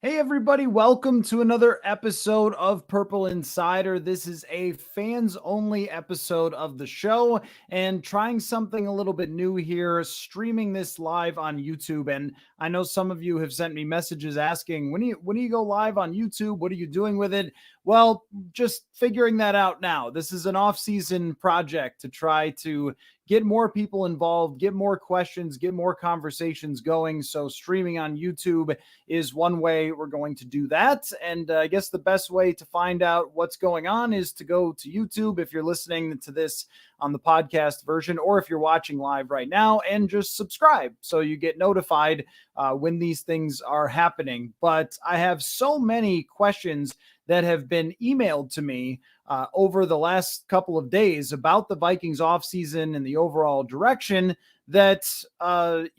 Hey, everybody, welcome to another episode of Purple Insider. This is a fans only episode of the show and trying something a little bit new here, streaming this live on YouTube. And I know some of you have sent me messages asking, when do you go live on YouTube? What are you doing with it? Well, just figuring that out now. This is an off-season project to try to get more people involved, get more questions, get more conversations going. So streaming on YouTube is one way we're going to do that. And I guess the best way to find out what's going on is to go to YouTube if you're listening to this on the podcast version, or if you're watching live right now, and just subscribe so you get notified when these things are happening. But I have so many questions that have been emailed to me over the last couple of days about the Vikings offseason and the overall direction that, I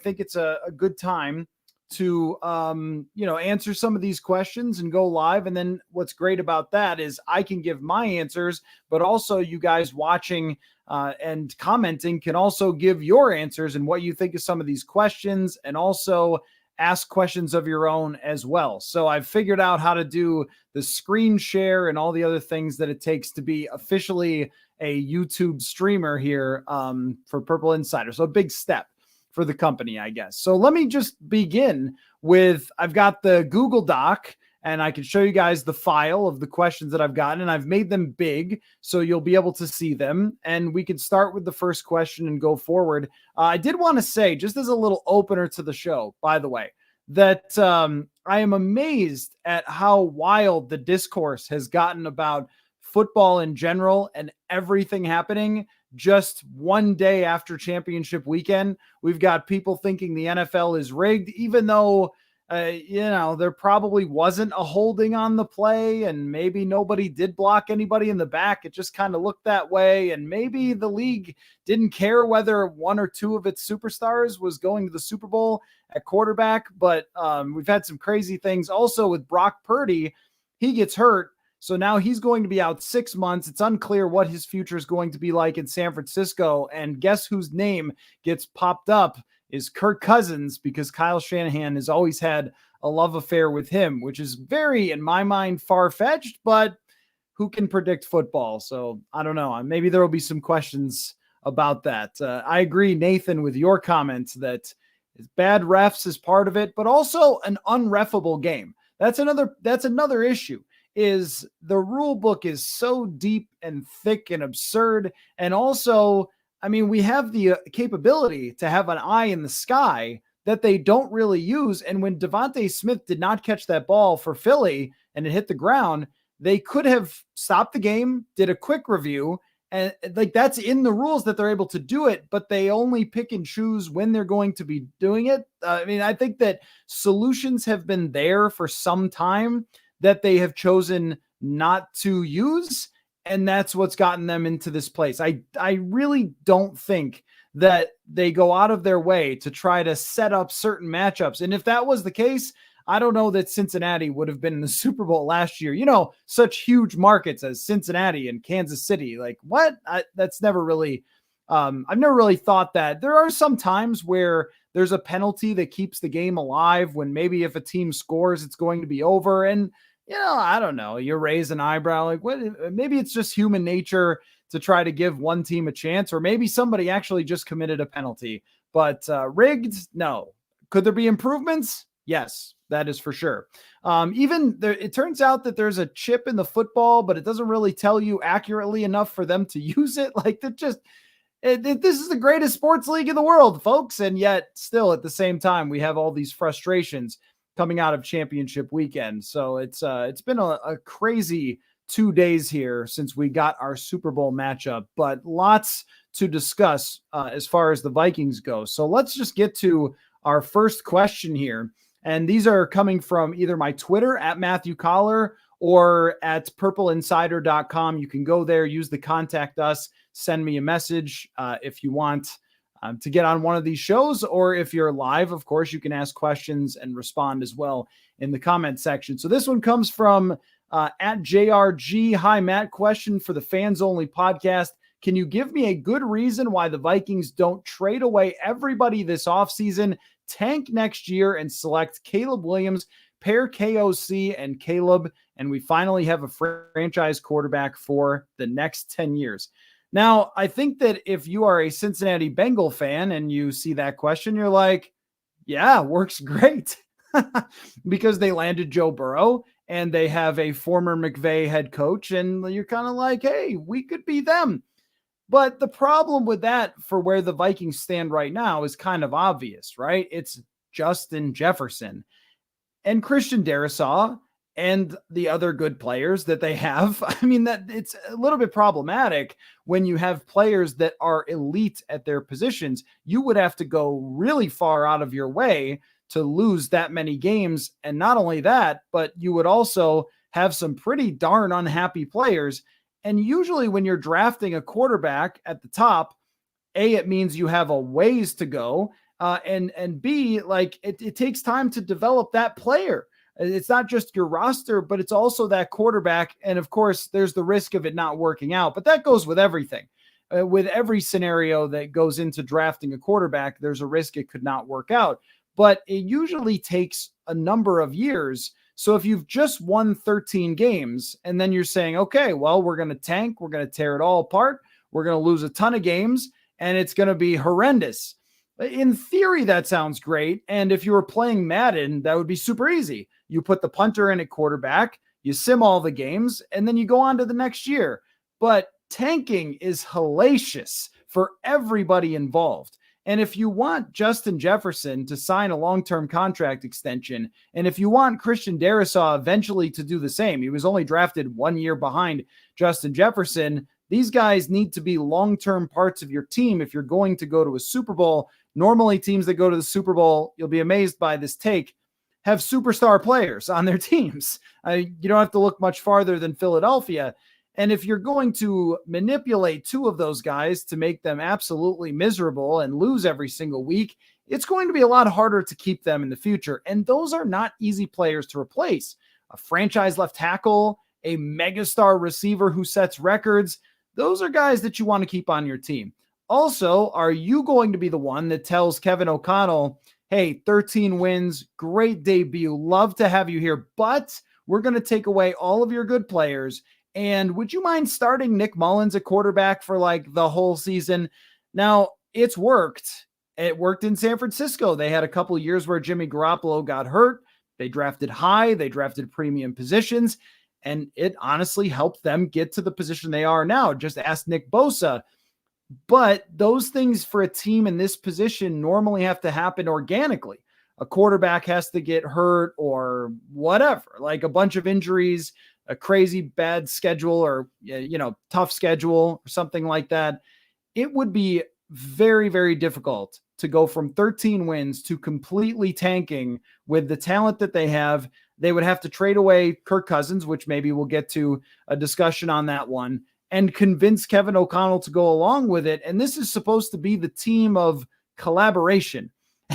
think it's a good time to, answer some of these questions and go live. And then what's great about that is I can give my answers, but also you guys watching and commenting can also give your answers and what you think of some of these questions, and also ask questions of your own as well. So I've figured out how to do the screen share and all the other things that it takes to be officially a YouTube streamer here for Purple Insider. So a big step for the company, I guess. So let me just begin with, I've got the Google Doc and I can show you guys the file of the questions that I've gotten, and I've made them big so you'll be able to see them. And we can start with the first question and go forward. I did want to say, just as a little opener to the show, by the way, that I am amazed at how wild the discourse has gotten about football in general and everything happening just one day after championship weekend. We've got people thinking the NFL is rigged, even though there probably wasn't a holding on the play, and maybe nobody did block anybody in the back. It just kind of looked that way. And maybe the league didn't care whether one or two of its superstars was going to the Super Bowl at quarterback. But we've had some crazy things also with Brock Purdy. He gets hurt, so now he's going to be out 6 months. It's unclear what his future is going to be like in San Francisco. And guess whose name gets popped up is Kirk Cousins, because Kyle Shanahan has always had a love affair with him, which is very, in my mind, far-fetched, but who can predict football? So I don't know. Maybe there will be some questions about that. I agree, Nathan, with your comments that bad refs is part of it, but also an unreffable game. That's another issue. Is the rule book is so deep and thick and absurd. And also, I mean, we have the capability to have an eye in the sky that they don't really use. And when Devontae Smith did not catch that ball for Philly and it hit the ground, they could have stopped the game, did a quick review, and like that's in the rules that they're able to do it, but they only pick and choose when they're going to be doing it. I think that solutions have been there for some time that they have chosen not to use. And that's what's gotten them into this place. I really don't think that they go out of their way to try to set up certain matchups. And if that was the case, I don't know that Cincinnati would have been in the Super Bowl last year. Such huge markets as Cincinnati and Kansas City. Like what? That's never really, I've never really thought that. There are some times where there's a penalty that keeps the game alive, when maybe if a team scores, it's going to be over. And I don't know, you raise an eyebrow, like what? Maybe it's just human nature to try to give one team a chance, or maybe somebody actually just committed a penalty. But rigged, no. Could there be improvements? Yes, that is for sure. It turns out that there's a chip in the football, but it doesn't really tell you accurately enough for them to use it. Like that just. This is the greatest sports league in the world, folks. And yet still at the same time, we have all these frustrations coming out of championship weekend. So it's been a crazy 2 days here since we got our Super Bowl matchup, but lots to discuss as far as the Vikings go. So let's just get to our first question here. And these are coming from either my Twitter at Matthew Collar or at purpleinsider.com. You can go there, use the contact us, send me a message if you want to get on one of these shows, or if you're live, of course, you can ask questions and respond as well in the comment section. So this one comes from at JRG. Hi, Matt. Question for the Fans Only podcast. Can you give me a good reason why the Vikings don't trade away everybody this offseason, tank next year, and select Caleb Williams, pair KOC and Caleb, and we finally have a franchise quarterback for the next 10 years. Now, I think that if you are a Cincinnati Bengal fan and you see that question, you're like, yeah, works great. Because they landed Joe Burrow and they have a former McVay head coach, and you're kind of like, hey, we could be them. But the problem with that for where the Vikings stand right now is kind of obvious, right? It's Justin Jefferson and Christian Darrisaw and the other good players that they have. I mean, that it's a little bit problematic when you have players that are elite at their positions. You would have to go really far out of your way to lose that many games. And not only that, but you would also have some pretty darn unhappy players. And usually when you're drafting a quarterback at the top, A, it means you have a ways to go. And B, like it takes time to develop that player. It's not just your roster, but it's also that quarterback. And of course, there's the risk of it not working out, but that goes with everything. With every scenario that goes into drafting a quarterback, there's a risk it could not work out. But it usually takes a number of years. So if you've just won 13 games and then you're saying, okay, well, we're going to tank, we're going to tear it all apart, we're going to lose a ton of games, and it's going to be horrendous. In theory, that sounds great. And if you were playing Madden, that would be super easy. You put the punter in at quarterback, you sim all the games, and then you go on to the next year. But tanking is hellacious for everybody involved. And if you want Justin Jefferson to sign a long-term contract extension, and if you want Christian Darrisaw eventually to do the same, he was only drafted 1 year behind Justin Jefferson. These guys need to be long-term parts of your team if you're going to go to a Super Bowl. Normally, teams that go to the Super Bowl, you'll be amazed by this take, have superstar players on their teams. You don't have to look much farther than Philadelphia. And if you're going to manipulate two of those guys to make them absolutely miserable and lose every single week, it's going to be a lot harder to keep them in the future. And those are not easy players to replace. A franchise left tackle, a megastar receiver who sets records, those are guys that you want to keep on your team. Also, are you going to be the one that tells Kevin O'Connell, hey, 13 wins, great debut, love to have you here, but we're going to take away all of your good players. And would you mind starting Nick Mullins at quarterback for like the whole season? Now, it's worked. It worked in San Francisco. They had a couple of years where Jimmy Garoppolo got hurt. They drafted high. They drafted premium positions. And it honestly helped them get to the position they are now. Just ask Nick Bosa. But those things for a team in this position normally have to happen organically. A quarterback has to get hurt or whatever, like a bunch of injuries, a crazy bad schedule or, tough schedule or something like that. It would be very, very difficult to go from 13 wins to completely tanking with the talent that they have. They would have to trade away Kirk Cousins, which maybe we'll get to a discussion on that one, and convince Kevin O'Connell to go along with it. And this is supposed to be the team of collaboration.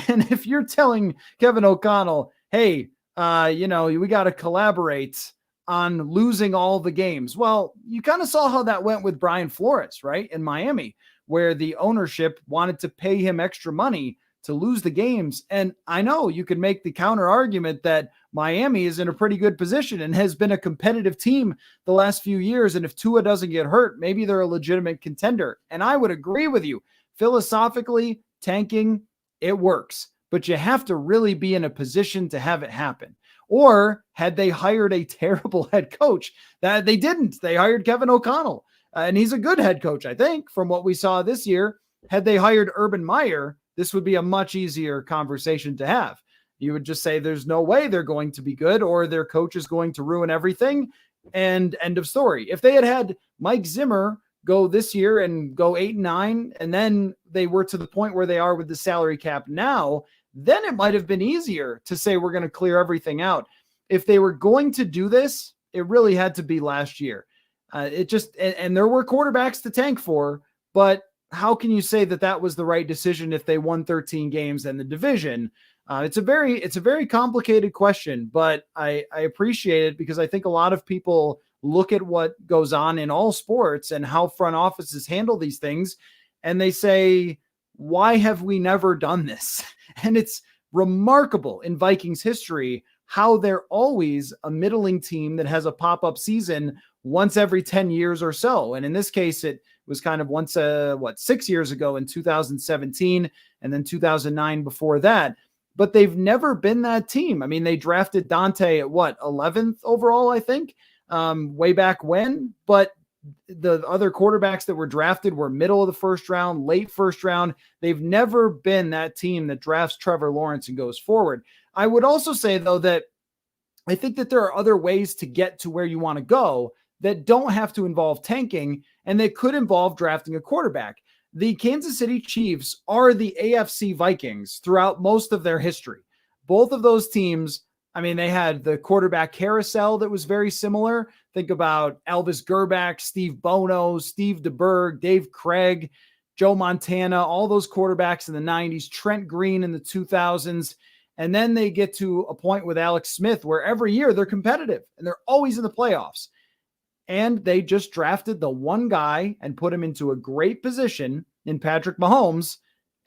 And if you're telling Kevin O'Connell, hey, we got to collaborate on losing all the games. Well, you kind of saw how that went with Brian Flores, right? In Miami, where the ownership wanted to pay him extra money to lose the games. And I know you could make the counter argument that Miami is in a pretty good position and has been a competitive team the last few years. And if Tua doesn't get hurt, maybe they're a legitimate contender. And I would agree with you. Philosophically, tanking, it works, but you have to really be in a position to have it happen. Or had they hired a terrible head coach? That they didn't. They hired Kevin O'Connell, and he's a good head coach, I think, from what we saw this year. Had they hired Urban Meyer, this would be a much easier conversation to have. You would just say there's no way they're going to be good, or their coach is going to ruin everything, and end of story. If they had Mike Zimmer go this year and go 8-9, and then they were to the point where they are with the salary cap now, then it might have been easier to say we're going to clear everything out. If they were going to do this, it really had to be last year. And there were quarterbacks to tank for, but how can you say that that was the right decision if they won 13 games in the division? It's a very complicated question, but I appreciate it because I think a lot of people look at what goes on in all sports and how front offices handle these things, and they say, why have we never done this? And it's remarkable in Vikings history how they're always a middling team that has a pop-up season once every 10 years or so. And in this case, it was kind of once, 6 years ago in 2017, and then 2009 before that. But they've never been that team. I mean, they drafted Dante at 11th overall, I think, way back when. But the other quarterbacks that were drafted were middle of the first round, late first round. They've never been that team that drafts Trevor Lawrence and goes forward. I would also say, though, that I think that there are other ways to get to where you want to go that don't have to involve tanking, and they could involve drafting a quarterback. The Kansas City Chiefs are the AFC Vikings throughout most of their history. Both of those teams, I mean, they had the quarterback carousel that was very similar. Think about Elvis Grbac, Steve Bono, Steve DeBerg, Dave Craig, Joe Montana, all those quarterbacks in the 90s, Trent Green in the 2000s. And then they get to a point with Alex Smith where every year they're competitive and they're always in the playoffs. And they just drafted the one guy and put him into a great position in Patrick Mahomes,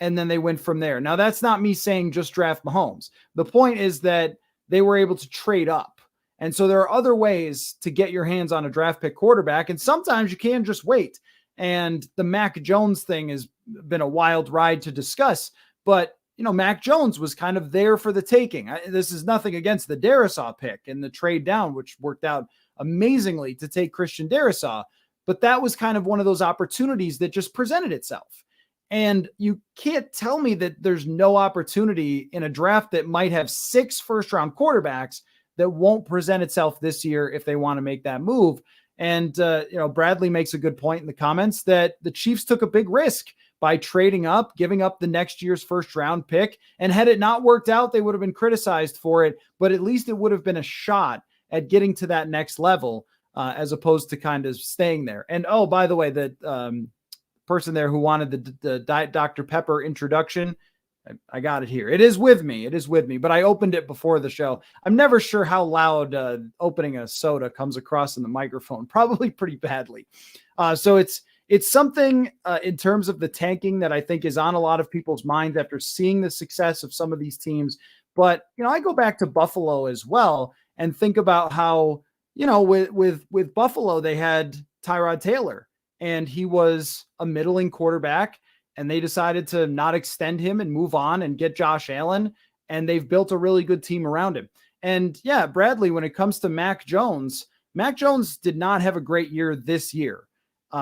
and then they went from there. Now, that's not me saying just draft Mahomes. The point is that they were able to trade up. And so there are other ways to get your hands on a draft pick quarterback, and sometimes you can just wait. And the Mac Jones thing has been a wild ride to discuss, but Mac Jones was kind of there for the taking. This is nothing against the Darrisaw pick and the trade down, which worked out amazingly to take Christian Darrisaw, but that was kind of one of those opportunities that just presented itself. And you can't tell me that there's no opportunity in a draft that might have 6 first-round quarterbacks that won't present itself this year if they want to make that move. And, Bradley makes a good point in the comments that the Chiefs took a big risk by trading up, giving up the next year's first-round pick. And had it not worked out, they would have been criticized for it, but at least it would have been a shot at getting to that next level, as opposed to kind of staying there. And, oh, by the way, the person there who wanted the Diet Dr. Pepper introduction, I got it here. It is with me, but I opened it before the show. I'm never sure how loud opening a soda comes across in the microphone, probably pretty badly. So it's something in terms of the tanking that I think is on a lot of people's minds after seeing the success of some of these teams. But, I go back to Buffalo as well and think about how, with Buffalo, they had Tyrod Taylor, and he was a middling quarterback, and they decided to not extend him and move on and get Josh Allen, and they've built a really good team around him. And yeah, Bradley, when it comes to Mac Jones did not have a great year this year.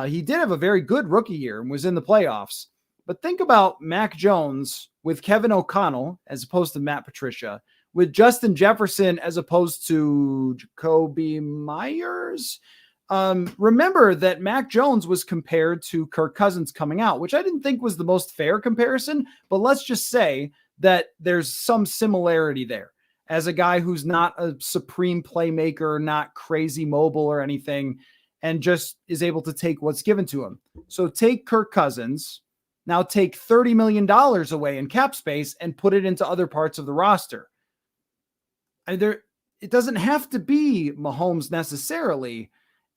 He did have a very good rookie year and was in the playoffs. But think about Mac Jones with Kevin O'Connell as opposed to Matt Patricia, with Justin Jefferson as opposed to Jacoby Myers. Remember that Mac Jones was compared to Kirk Cousins coming out, which I didn't think was the most fair comparison, but let's just say that there's some similarity there. As a guy who's not a supreme playmaker, not crazy mobile or anything, and just is able to take what's given to him. So take Kirk Cousins, now take $30 million away in cap space and put it into other parts of the roster. It doesn't have to be Mahomes necessarily.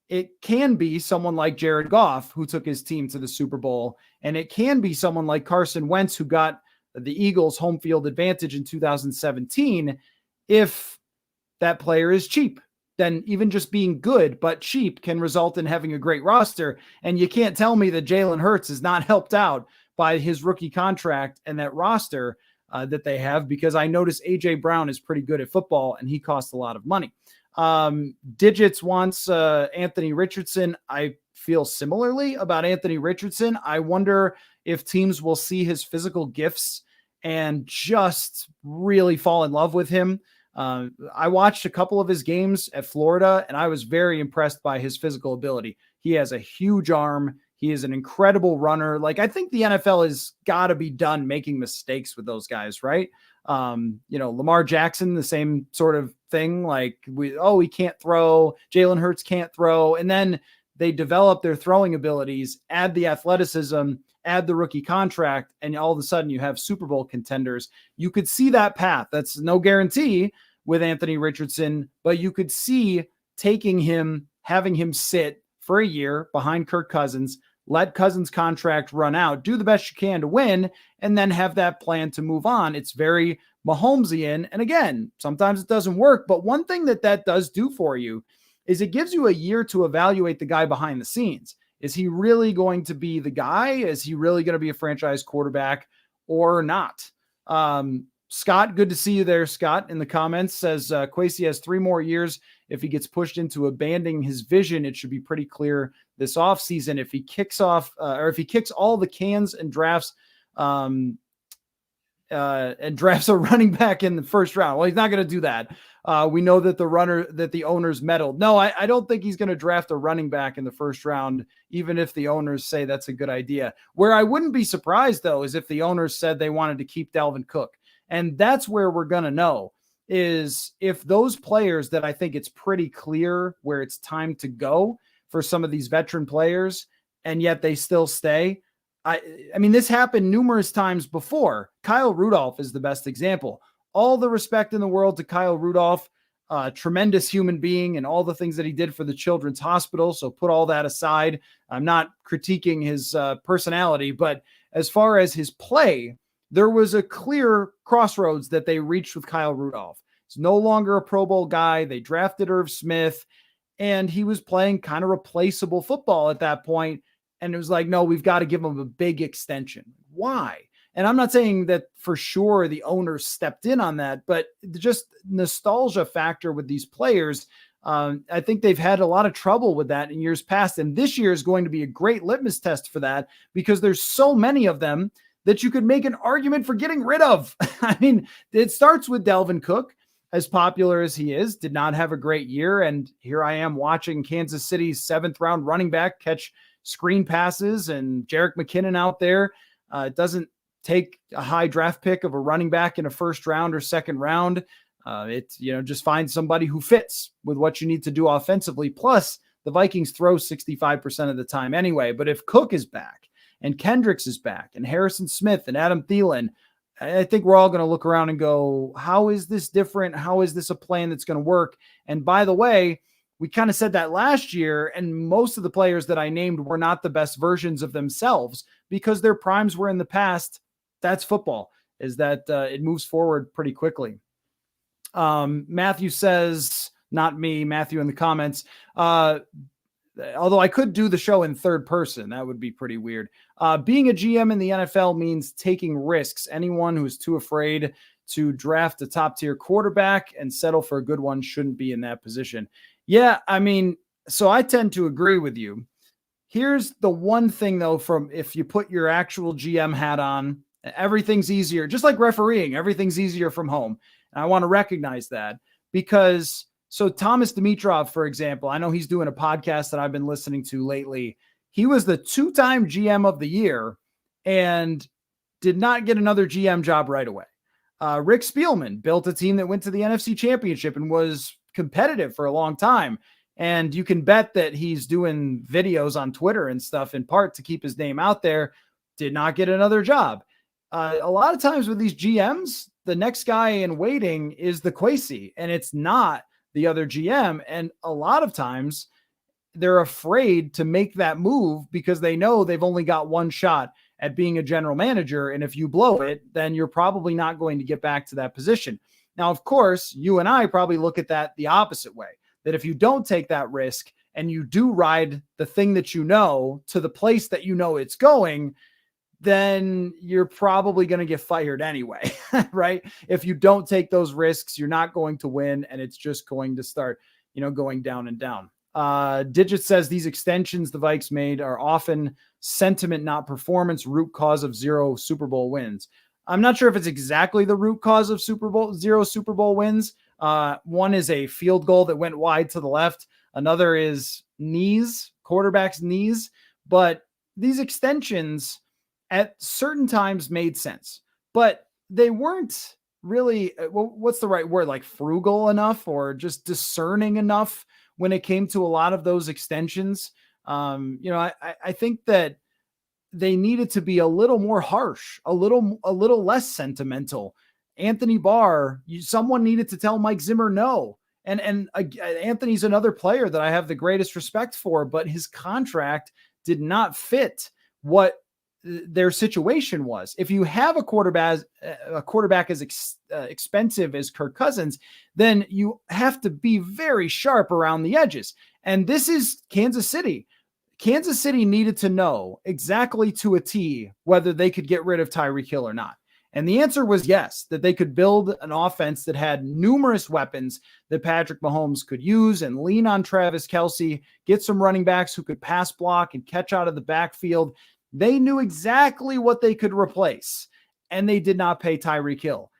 It can be someone like Jared Goff, who took his team to the Super Bowl, and it can be someone like Carson Wentz, who got the Eagles home field advantage in 2017. If that player is cheap, then even just being good but cheap can result in having a great roster. And you can't tell me that Jalen Hurts is not helped out by his rookie contract and that roster that they have, because I notice A.J. Brown is pretty good at football and he costs a lot of money. Digits wants Anthony Richardson. I feel similarly about Anthony Richardson. I wonder if teams will see his physical gifts and just really fall in love with him. I watched a couple of his games at Florida, and I was very impressed by his physical ability. He has a huge arm. He is an incredible runner. Like, I think the NFL has got to be done making mistakes with those guys, right? Lamar Jackson, the same sort of thing. Like, he can't throw. Jalen Hurts can't throw. And then they develop their throwing abilities, add the athleticism, add the rookie contract, and all of a sudden you have Super Bowl contenders. You could see that path. That's no guarantee with Anthony Richardson, but you could see taking him, having him sit for a year behind Kirk Cousins, let Cousins' contract run out, do the best you can to win, and then have that plan to move on. It's very Mahomesian. And again, sometimes it doesn't work. But one thing that does do for you is it gives you a year to evaluate the guy behind the scenes. Is he really going to be the guy? Is he really going to be a franchise quarterback or not? Scott, good to see you there, Scott, in the comments, says Kwesi has 3 more years. If he gets pushed into abandoning his vision, it should be pretty clear this offseason. If he kicks off or if he kicks all the cans and drafts a running back in the first round. Well, he's not going to do that. We know that the owners meddled. No, I don't think he's going to draft a running back in the first round, even if the owners say that's a good idea. Where I wouldn't be surprised, though, is if the owners said they wanted to keep Dalvin Cook. And that's where we're going to know is if those players that I think it's pretty clear where it's time to go for some of these veteran players, and yet they still stay. I mean, this happened numerous times before. Kyle Rudolph is the best example. All the respect in the world to Kyle Rudolph, tremendous human being and all the things that he did for the Children's Hospital. So put all that aside. I'm not critiquing his personality, but as far as his play, there was a clear crossroads that they reached with Kyle Rudolph. He's no longer a Pro Bowl guy. They drafted Irv Smith, and he was playing kind of replaceable football at that point. And it was like, no, we've got to give him a big extension. Why? And I'm not saying that for sure the owners stepped in on that, but just nostalgia factor with these players. I think they've had a lot of trouble with that in years past. And this year is going to be a great litmus test for that because there's so many of them that you could make an argument for getting rid of. I mean, it starts with Dalvin Cook, as popular as he is, did not have a great year. And here I am watching Kansas City's 7th round running back catch screen passes and Jerick McKinnon out there. It doesn't take a high draft pick of a running back in a first round or second round. Just find somebody who fits with what you need to do offensively. Plus, the Vikings throw 65% of the time anyway. But if Cook is back, and Kendricks is back, and Harrison Smith and Adam Thielen, I think we're all going to look around and go, how is this different? How is this a plan that's going to work? And by the way, we kind of said that last year, and most of the players that I named were not the best versions of themselves because their primes were in the past. That's football, is that it moves forward pretty quickly. Matthew says, not me, Matthew in the comments, although I could do the show in third person. That would be pretty weird. Being a GM in the NFL means taking risks. Anyone who's too afraid to draft a top tier quarterback and settle for a good one shouldn't be in that position. Yeah, I mean, so I tend to agree with you. Here's the one thing, though, from if you put your actual GM hat on, everything's easier. Just like refereeing, everything's easier from home. And I want to recognize that because so Thomas Dimitrov, for example, I know he's doing a podcast that I've been listening to lately. He was the 2-time GM of the year and did not get another GM job right away. Rick Spielman built a team that went to the NFC Championship and was competitive for a long time. And you can bet that he's doing videos on Twitter and stuff in part to keep his name out there. Did not get another job. A lot of times with these GMs, the next guy in waiting is the Kwesi, and it's not the other GM. And a lot of times they're afraid to make that move because they know they've only got one shot at being a general manager. And if you blow it, then you're probably not going to get back to that position. Now, of course, you and I probably look at that the opposite way, that if you don't take that risk and you do ride the thing that you know to the place that you know it's going, then you're probably going to get fired anyway, right? If you don't take those risks, you're not going to win, and it's just going to start, going down and down. Digit says these extensions the Vikes made are often sentiment, not performance, root cause of 0 Super Bowl wins. I'm not sure if it's exactly the root cause of 0 Super Bowl wins. One is a field goal that went wide to the left. Another is quarterback's knees. But these extensions at certain times made sense, but they weren't really, what's the right word? Like frugal enough or just discerning enough when it came to a lot of those extensions. I think that they needed to be a little more harsh, a little less sentimental. Anthony Barr, someone needed to tell Mike Zimmer no. And Anthony's another player that I have the greatest respect for, but his contract did not fit what their situation was. If you have a quarterback as expensive as Kirk Cousins, then you have to be very sharp around the edges. And this is Kansas City. Kansas City needed to know exactly to a T whether they could get rid of Tyreek Hill or not. And the answer was yes, that they could build an offense that had numerous weapons that Patrick Mahomes could use and lean on Travis Kelce, get some running backs who could pass block and catch out of the backfield. They knew exactly what they could replace, and they did not pay Tyreek Hill.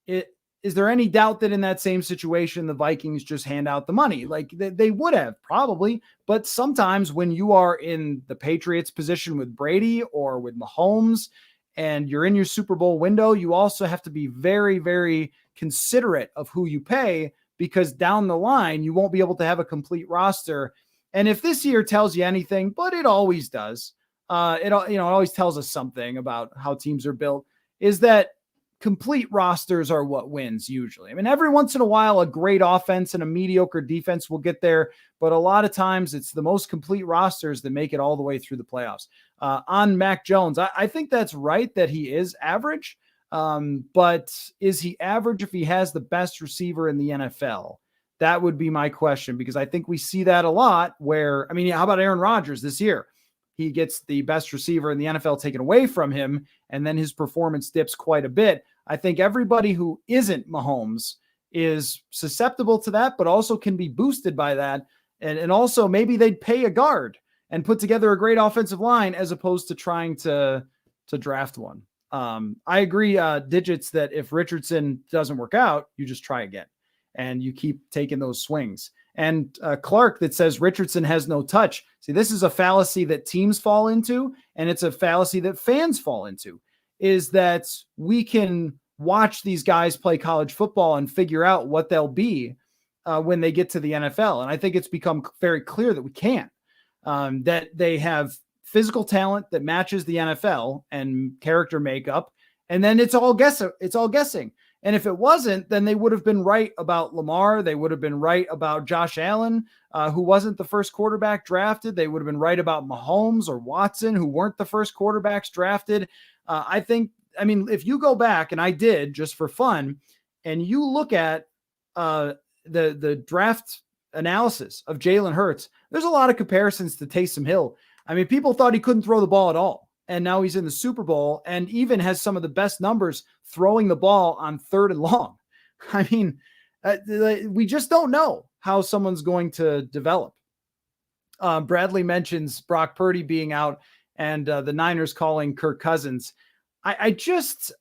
Is there any doubt that in that same situation, the Vikings just hand out the money? Like they would have probably, but sometimes when you are in the Patriots position with Brady or with Mahomes and you're in your Super Bowl window, you also have to be very, very considerate of who you pay, because down the line, you won't be able to have a complete roster. And if this year tells you anything, but it always does, it always tells us something about how teams are built, is that complete rosters are what wins usually. I mean, every once in a while, a great offense and a mediocre defense will get there, but a lot of times it's the most complete rosters that make it all the way through the playoffs. On Mac Jones, I think that's right that he is average, but is he average if he has the best receiver in the NFL? That would be my question, because I think we see that a lot where, I mean, how about Aaron Rodgers this year? He gets the best receiver in the NFL taken away from him, and then his performance dips quite a bit. I think everybody who isn't Mahomes is susceptible to that, but also can be boosted by that. And also maybe they'd pay a guard and put together a great offensive line as opposed to trying to draft one. I agree, Digits, that if Richardson doesn't work out, you just try again and you keep taking those swings. And Clark that says Richardson has no touch. See, this is a fallacy that teams fall into, and it's a fallacy that fans fall into, is that we can watch these guys play college football and figure out what they'll be when they get to the NFL. And I think it's become very clear that we can't, that they have physical talent that matches the NFL and character makeup. And then it's all guessing. And if it wasn't, then they would have been right about Lamar. They would have been right about Josh Allen, who wasn't the first quarterback drafted. They would have been right about Mahomes or Watson, who weren't the first quarterbacks drafted. I mean, if you go back, and I did just for fun, and you look at the draft analysis of Jalen Hurts, there's a lot of comparisons to Taysom Hill. I mean, people thought he couldn't throw the ball at all. And now he's in the Super Bowl and even has some of the best numbers throwing the ball on 3rd and long. I mean, we just don't know how someone's going to develop. Bradley mentions Brock Purdy being out and the Niners calling Kirk Cousins. I guess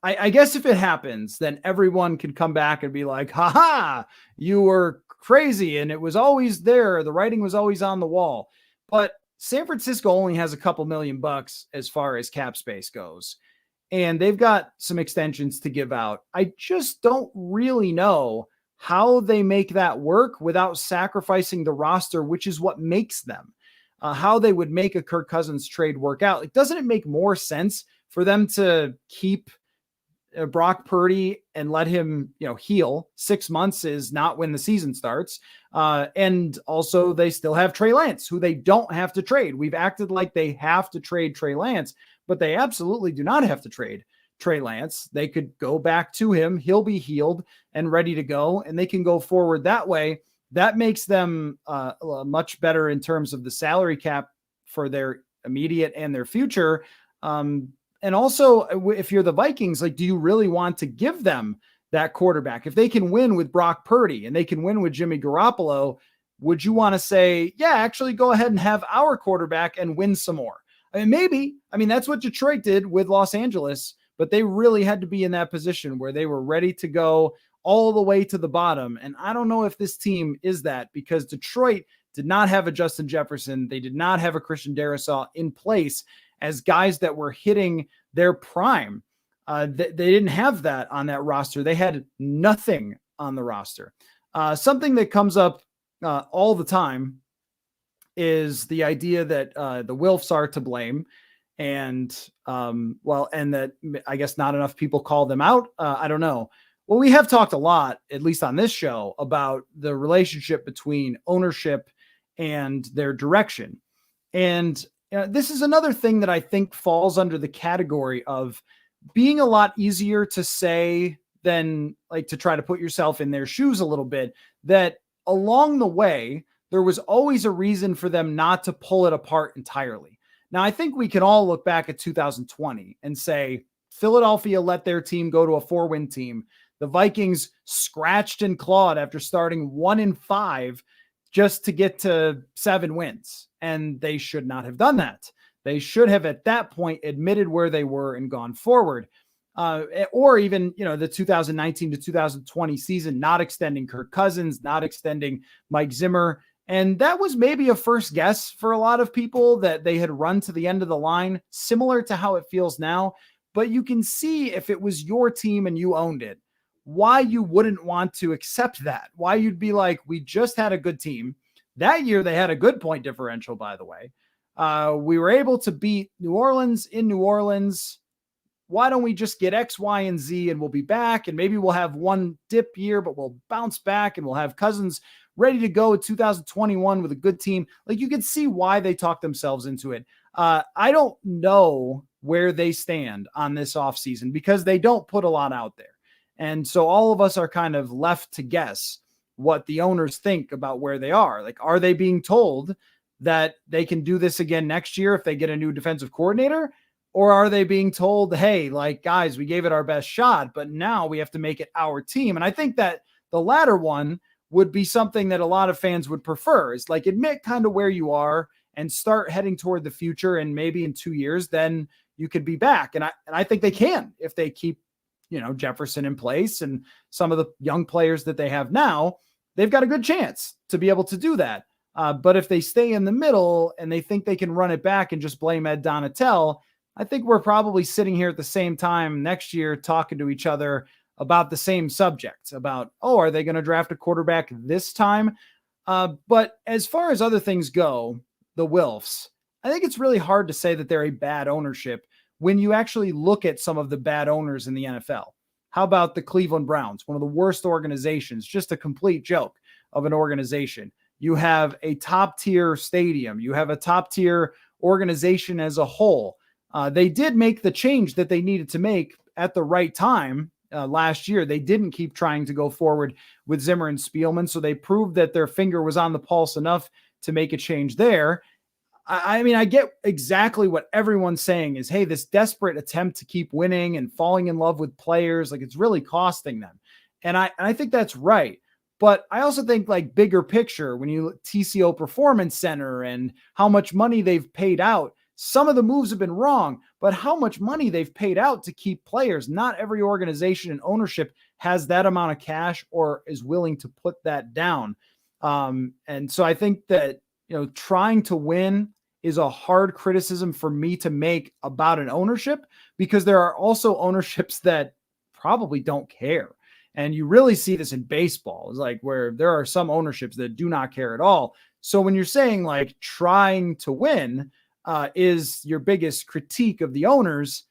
if it happens, then everyone can come back and be like, haha, you were crazy. And it was always there. The writing was always on the wall. But San Francisco only has a couple $1,000,000 as far as cap space goes, and they've got some extensions to give out. I just don't really know how they make that work without sacrificing the roster, which is what makes them. How they would make a Kirk Cousins trade work out. Like, doesn't it make more sense for them to keep Brock Purdy and let him, heal? 6 months is not when the season starts. And also they still have Trey Lance, who they don't have to trade. We've acted like they have to trade Trey Lance, but they absolutely do not have to trade Trey Lance. They could go back to him. He'll be healed and ready to go, and they can go forward that way. That makes them much better in terms of the salary cap for their immediate and their future. And also, if you're the Vikings, like, do you really want to give them that quarterback? If they can win with Brock Purdy and they can win with Jimmy Garoppolo, would you want to say, yeah, actually go ahead and have our quarterback and win some more? I mean, maybe. I mean, that's what Detroit did with Los Angeles, but they really had to be in that position where they were ready to go all the way to the bottom. And I don't know if this team is that, because Detroit did not have a Justin Jefferson. They did not have a Christian Darrisaw in place as guys that were hitting their prime. They didn't have that on that roster. They had nothing on the roster. Something that comes up all the time is the idea that the Wilfs are to blame. And and that I guess not enough people call them out. I don't know. Well, we have talked a lot, at least on this show, about the relationship between ownership and their direction. And this is another thing that I think falls under the category of being a lot easier to say than like to try to put yourself in their shoes a little bit, that along the way, there was always a reason for them not to pull it apart entirely. Now, I think we can all look back at 2020 and say Philadelphia let their team go to a 4-win team. The Vikings scratched and clawed after starting 1-5 just to get to 7 wins. And they should not have done that. They should have at that point admitted where they were and gone forward. Or even, the 2019 to 2020 season, not extending Kirk Cousins, not extending Mike Zimmer. And that was maybe a first guess for a lot of people that they had run to the end of the line, similar to how it feels now. But you can see if it was your team and you owned it, why you wouldn't want to accept that, why you'd be like, we just had a good team. That year, they had a good point differential, by the way. We were able to beat New Orleans in New Orleans. Why don't we just get X, Y, and Z and we'll be back? And maybe we'll have one dip year, but we'll bounce back and we'll have Cousins ready to go in 2021 with a good team. Like, you can see why they talked themselves into it. I don't know where they stand on this offseason because they don't put a lot out there. And so all of us are kind of left to guess what the owners think about where they are. Like, are they being told that they can do this again next year if they get a new defensive coordinator? Or are they being told, hey, like, guys, we gave it our best shot, but now we have to make it our team? And I think that the latter one would be something that a lot of fans would prefer, is like, admit kind of where you are and start heading toward the future. And maybe in 2 years, then you could be back. And I think they can if they keep, Jefferson in place and some of the young players that they have now. They've got a good chance to be able to do that. But if they stay in the middle and they think they can run it back and just blame Ed Donatel, I think we're probably sitting here at the same time next year talking to each other about the same subject, about, are they going to draft a quarterback this time? But as far as other things go, the Wilfs, I think it's really hard to say that they're a bad ownership when you actually look at some of the bad owners in the NFL. How about the Cleveland Browns, one of the worst organizations, just a complete joke of an organization. You have a top tier stadium. You have a top tier organization as a whole. They did make the change that they needed to make at the right time last year. They didn't keep trying to go forward with Zimmer and Spielman, so they proved that their finger was on the pulse enough to make a change there. I mean, I get exactly what everyone's saying is, hey, this desperate attempt to keep winning and falling in love with players, like, it's really costing them. And I think that's right. But I also think, like, bigger picture, when you look TCO Performance Center and how much money they've paid out, some of the moves have been wrong, but how much money they've paid out to keep players. Not every organization and ownership has that amount of cash or is willing to put that down. And so I think that, trying to win is a hard criticism for me to make about an ownership, because there are also ownerships that probably don't care. And you really see this in baseball. It's like where there are some ownerships that do not care at all. So when you're saying, like, trying to win is your biggest critique of the owners,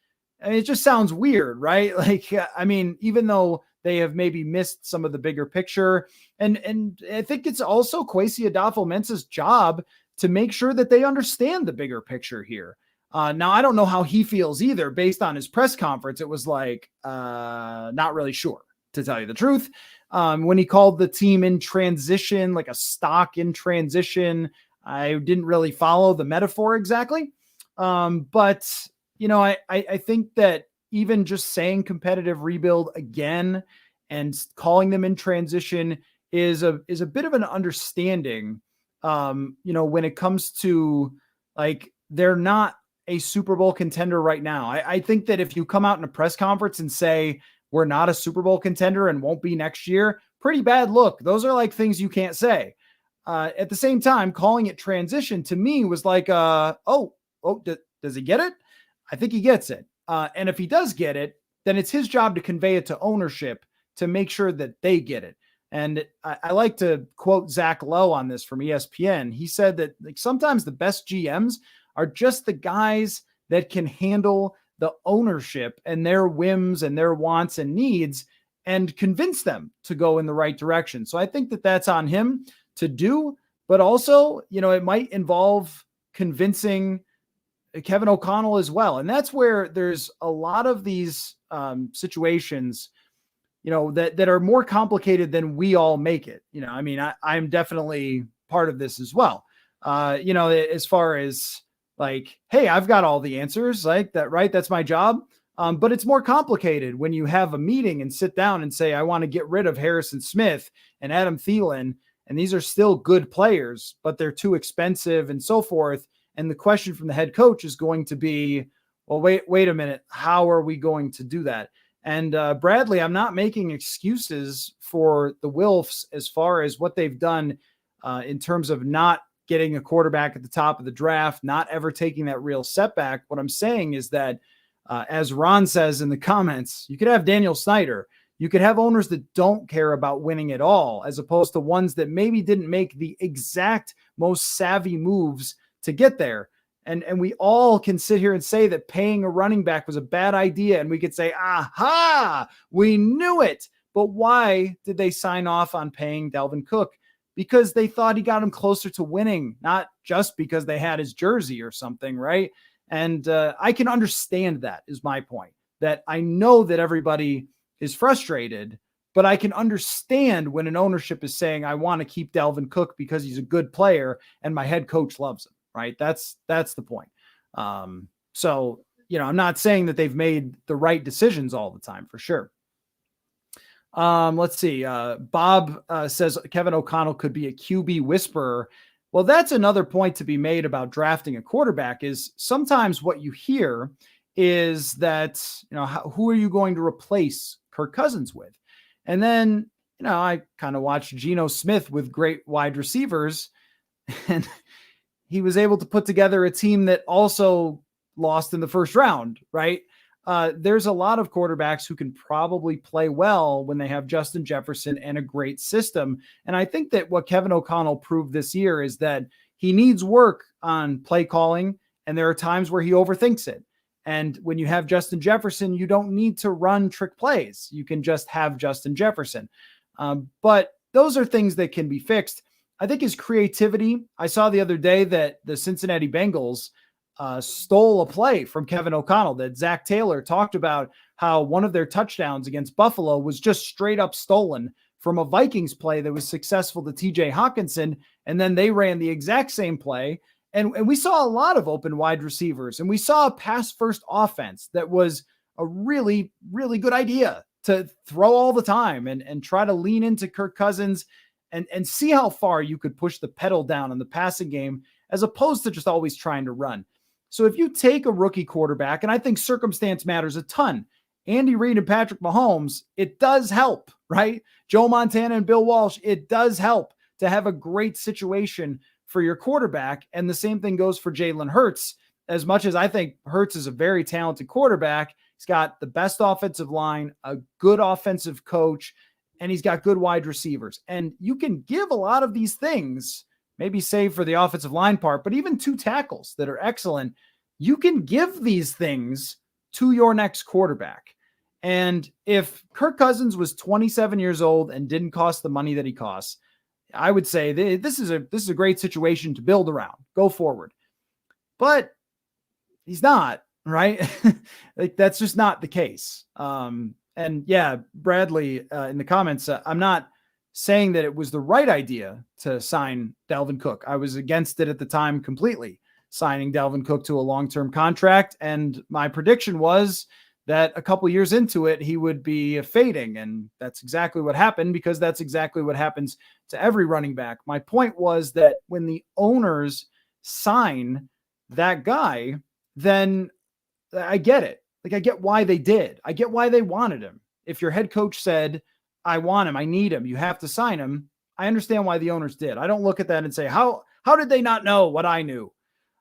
I mean, it just sounds weird, right? Like, I mean, even though they have maybe missed some of the bigger picture, and I think it's also Kwesi Adolfo-Mensah's job to make sure that they understand the bigger picture here. Now, I don't know how he feels either. Based on his press conference, it was like, not really sure, to tell you the truth. When he called the team in transition, like a stock in transition, I didn't really follow the metaphor exactly. But, I think that even just saying competitive rebuild again and calling them in transition is a bit of an understanding. When it comes to, like, they're not a Super Bowl contender right now. I think that if you come out in a press conference and say we're not a Super Bowl contender and won't be next year, pretty bad look. Those are like things you can't say. At the same time, calling it transition to me was like, does he get it? I think he gets it. And if he does get it, then it's his job to convey it to ownership to make sure that they get it. And I like to quote Zach Lowe on this from ESPN. He said that, like, sometimes the best GMs are just the guys that can handle the ownership and their whims and their wants and needs and convince them to go in the right direction. So I think that that's on him to do, but also, it might involve convincing Kevin O'Connell as well. And that's where there's a lot of these situations, that are more complicated than we all make it. I mean, I'm definitely part of this as well. As far as like, hey, I've got all the answers like that, right? That's my job. But it's more complicated when you have a meeting and sit down and say, I want to get rid of Harrison Smith and Adam Thielen. And these are still good players, but they're too expensive and so forth. And the question from the head coach is going to be, well, wait a minute. How are we going to do that? And Bradley, I'm not making excuses for the Wilfs as far as what they've done in terms of not getting a quarterback at the top of the draft, not ever taking that real setback. What I'm saying is that, as Ron says in the comments, you could have Daniel Snyder. You could have owners that don't care about winning at all, as opposed to ones that maybe didn't make the exact most savvy moves to get there. And we all can sit here and say that paying a running back was a bad idea. And we could say, aha, we knew it. But why did they sign off on paying Dalvin Cook? Because they thought he got him closer to winning, not just because they had his jersey or something, right? And I can understand that, is my point. That I know that everybody is frustrated, but I can understand when an ownership is saying, I want to keep Dalvin Cook because he's a good player and my head coach loves him, right? That's the point. So, I'm not saying that they've made the right decisions all the time, for sure. Let's see. Bob says Kevin O'Connell could be a QB whisperer. Well, that's another point to be made about drafting a quarterback is sometimes what you hear is that, who are you going to replace Kirk Cousins with? And then, I kind of watched Geno Smith with great wide receivers, and he was able to put together a team that also lost in the first round, right? There's a lot of quarterbacks who can probably play well when they have Justin Jefferson and a great system. And I think that what Kevin O'Connell proved this year is that he needs work on play calling, and there are times where he overthinks it. And when you have Justin Jefferson, you don't need to run trick plays. You can just have Justin Jefferson. But those are things that can be fixed. I think his creativity, I saw the other day that the Cincinnati Bengals stole a play from Kevin O'Connell, that Zach Taylor talked about how one of their touchdowns against Buffalo was just straight up stolen from a Vikings play that was successful to TJ Hawkinson. And then they ran the exact same play. And we saw a lot of open wide receivers, and we saw a pass first offense that was a really, really good idea to throw all the time and try to lean into Kirk Cousins and see how far you could push the pedal down in the passing game, as opposed to just always trying to run. So if you take a rookie quarterback, and I think circumstance matters a ton, Andy Reid and Patrick Mahomes, it does help, right? Joe Montana and Bill Walsh, it does help to have a great situation for your quarterback. And the same thing goes for Jalen Hurts. As much as I think Hurts is a very talented quarterback, he's got the best offensive line, a good offensive coach, and he's got good wide receivers. And you can give a lot of these things, maybe save for the offensive line part, but even two tackles that are excellent, you can give these things to your next quarterback. And if Kirk Cousins was 27 years old and didn't cost the money that he costs, I would say this is a great situation to build around, go forward. But he's not, right? Like, that's just not the case. And yeah, Bradley in the comments, I'm not saying that it was the right idea to sign Dalvin Cook. I was against it at the time completely, signing Dalvin Cook to a long-term contract. And my prediction was that a couple years into it, he would be fading. And that's exactly what happened, because that's exactly what happens to every running back. My point was that when the owners sign that guy, then I get it. Like, I get why they did. I get why they wanted him. If your head coach said, I want him, I need him, you have to sign him, I understand why the owners did. I don't look at that and say, how did they not know what I knew?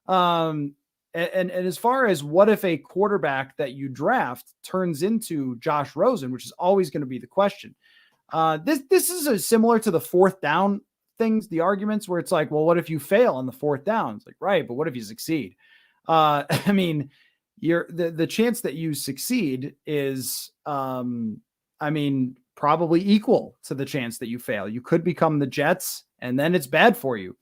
And as far as what if a quarterback that you draft turns into Josh Rosen, which is always going to be the question. This is similar to the fourth down things, the arguments where it's like, well, what if you fail on the fourth down? It's like, right, but what if you succeed? I mean, the chance that you succeed is, probably equal to the chance that you fail. You could become the Jets, and then it's bad for you.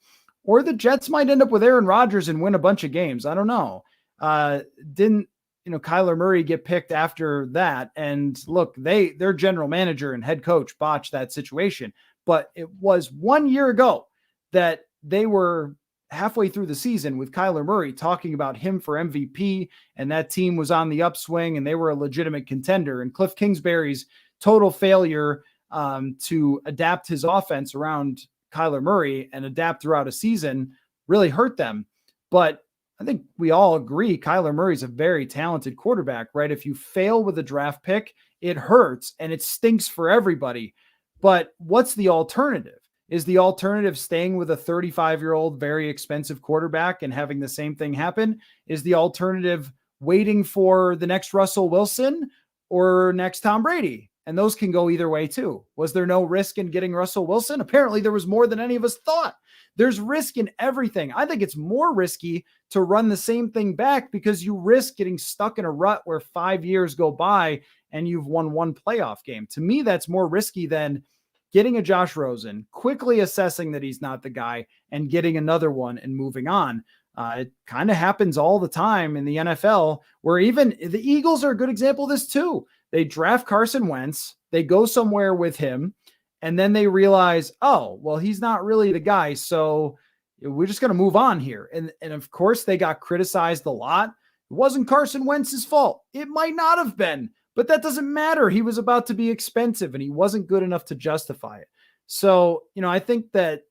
Or the Jets might end up with Aaron Rodgers and win a bunch of games. I don't know. Didn't, Kyler Murray get picked after that? And look, their general manager and head coach botched that situation. But it was 1 year ago that they were halfway through the season with Kyler Murray talking about him for MVP, and that team was on the upswing and they were a legitimate contender. And Cliff Kingsbury's total failure to adapt his offense around Kyler Murray and adapt throughout a season really hurt them. But I think we all agree Kyler Murray's a very talented quarterback, right? If you fail with a draft pick, it hurts and it stinks for everybody. But what's the alternative? Is the alternative staying with a 35-year-old, very expensive quarterback and having the same thing happen? Is the alternative waiting for the next Russell Wilson or next Tom Brady? And those can go either way too. Was there no risk in getting Russell Wilson? Apparently there was more than any of us thought. There's risk in everything. I think it's more risky to run the same thing back because you risk getting stuck in a rut where 5 years go by and you've won one playoff game. To me, that's more risky than getting a Josh Rosen, quickly assessing that he's not the guy, and getting another one and moving on. It kind of happens all the time in the NFL, where even the Eagles are a good example of this too. They draft Carson Wentz, they go somewhere with him, and then they realize, oh, well, he's not really the guy, so we're just going to move on here. And of course, they got criticized a lot. It wasn't Carson Wentz's fault. It might not have been, but that doesn't matter. He was about to be expensive, and he wasn't good enough to justify it. So, I think that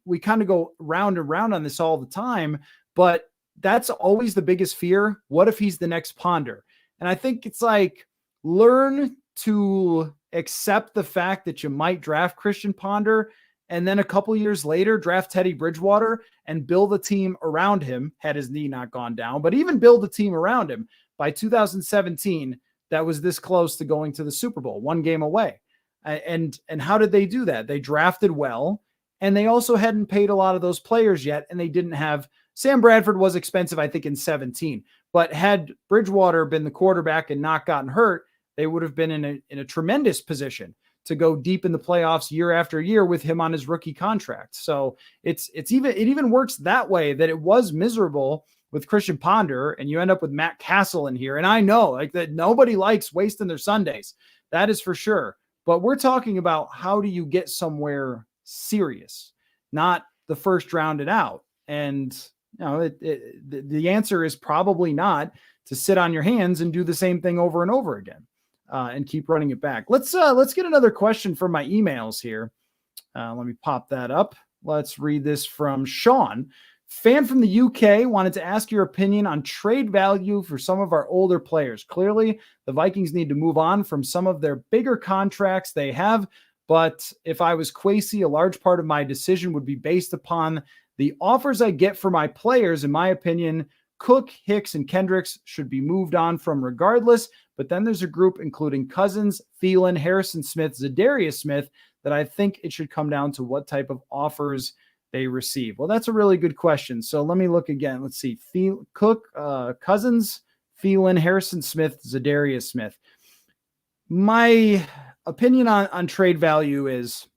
we kind of go round and round on this all the time, but that's always the biggest fear. What if he's the next Ponder? And I think it's like, learn to accept the fact that you might draft Christian Ponder and then a couple years later draft Teddy Bridgewater and build a team around him, had his knee not gone down, but even build a team around him. By 2017, that was this close to going to the Super Bowl, one game away. And how did they do that? They drafted well, and they also hadn't paid a lot of those players yet, and they didn't have Sam Bradford was expensive, I think, in 17. But had Bridgewater been the quarterback and not gotten hurt, they would have been in a tremendous position to go deep in the playoffs year after year with him on his rookie contract. So it even works that way, that it was miserable with Christian Ponder, and you end up with Matt Castle in here. And I know like that nobody likes wasting their Sundays. That is for sure. But we're talking about how do you get somewhere serious, not the first rounded out. And the answer is probably not to sit on your hands and do the same thing over and over again and keep running it back. Let's get another question from my emails here. Let me pop that up. Let's read this from Sean. Fan from the UK wanted to ask your opinion on trade value for some of our older players. Clearly, the Vikings need to move on from some of their bigger contracts they have. But if I was Kwesi, a large part of my decision would be based upon the offers I get for my players. In my opinion, Cook, Hicks, and Kendricks should be moved on from regardless. But then there's a group including Cousins, Thielen, Harrison Smith, Zadarius Smith that I think it should come down to what type of offers they receive. Well, that's a really good question. So let me look again. Let's see. Cook, Cousins, Thielen, Harrison Smith, Zadarius Smith. My opinion on trade value is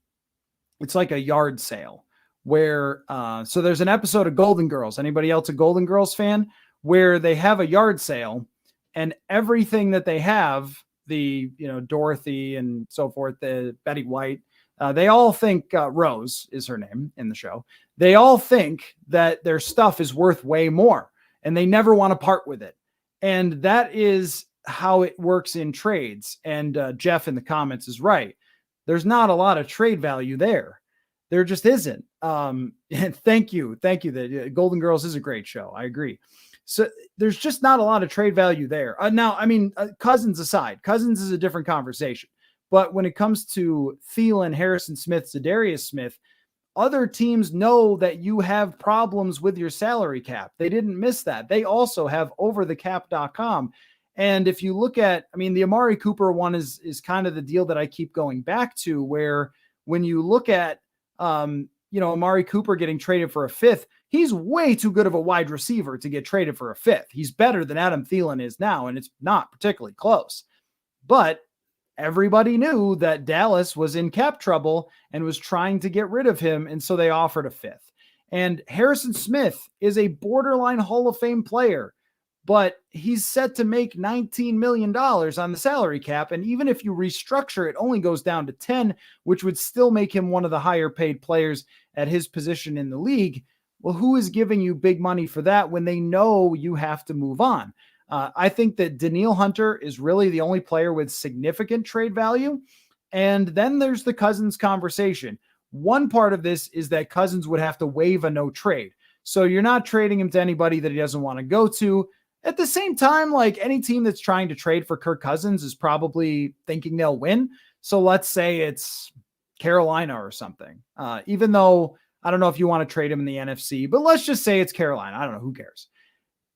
it's like a yard sale where, so there's an episode of Golden Girls. Anybody else a Golden Girls fan? Where they have a yard sale and everything that they have, the, Dorothy and so forth, the Betty White, they all think Rose is her name in the show. They all think that their stuff is worth way more and they never want to part with it. And that is how it works in trades. And Jeff in the comments is right. There's not a lot of trade value there. There just isn't. And thank you. The Golden Girls is a great show. I agree. So there's just not a lot of trade value there. Now, Cousins aside, Cousins is a different conversation. But when it comes to Thielen, Harrison Smith, Zadarius Smith, other teams know that you have problems with your salary cap. They didn't miss that. They also have overthecap.com. And if you look at, the Amari Cooper one is kind of the deal that I keep going back to, where when you look at, Amari Cooper getting traded for a fifth, he's way too good of a wide receiver to get traded for a fifth. He's better than Adam Thielen is now, and it's not particularly close. But everybody knew that Dallas was in cap trouble and was trying to get rid of him, and so they offered a fifth. And Harrison Smith is a borderline Hall of Fame player. but he's set to make $19 million on the salary cap. And even if you restructure, it only goes down to 10, which would still make him one of the higher paid players at his position in the league. Well, who is giving you big money for that when they know you have to move on? I think that Danielle Hunter is really the only player with significant trade value. And then there's the Cousins conversation. One part of this is that Cousins would have to waive a no trade. So you're not trading him to anybody that he doesn't want to go to. At the same time, like any team that's trying to trade for Kirk Cousins is probably thinking they'll win. So let's say it's Carolina or something. Even though I don't know if you want to trade him in the NFC, but let's just say it's Carolina. I don't know, who cares?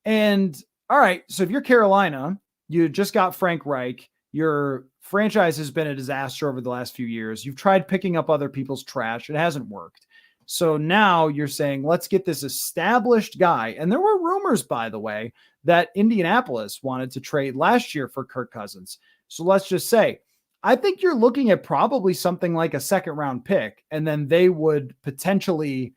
And all right, so if you're Carolina, you just got Frank Reich. Your franchise has been a disaster over the last few years. You've tried picking up other people's trash. It hasn't worked. So now you're saying, let's get this established guy. And there were rumors, by the way, that Indianapolis wanted to trade last year for Kirk Cousins. So let's just say, I think you're looking at probably something like a second round pick, and then they would potentially,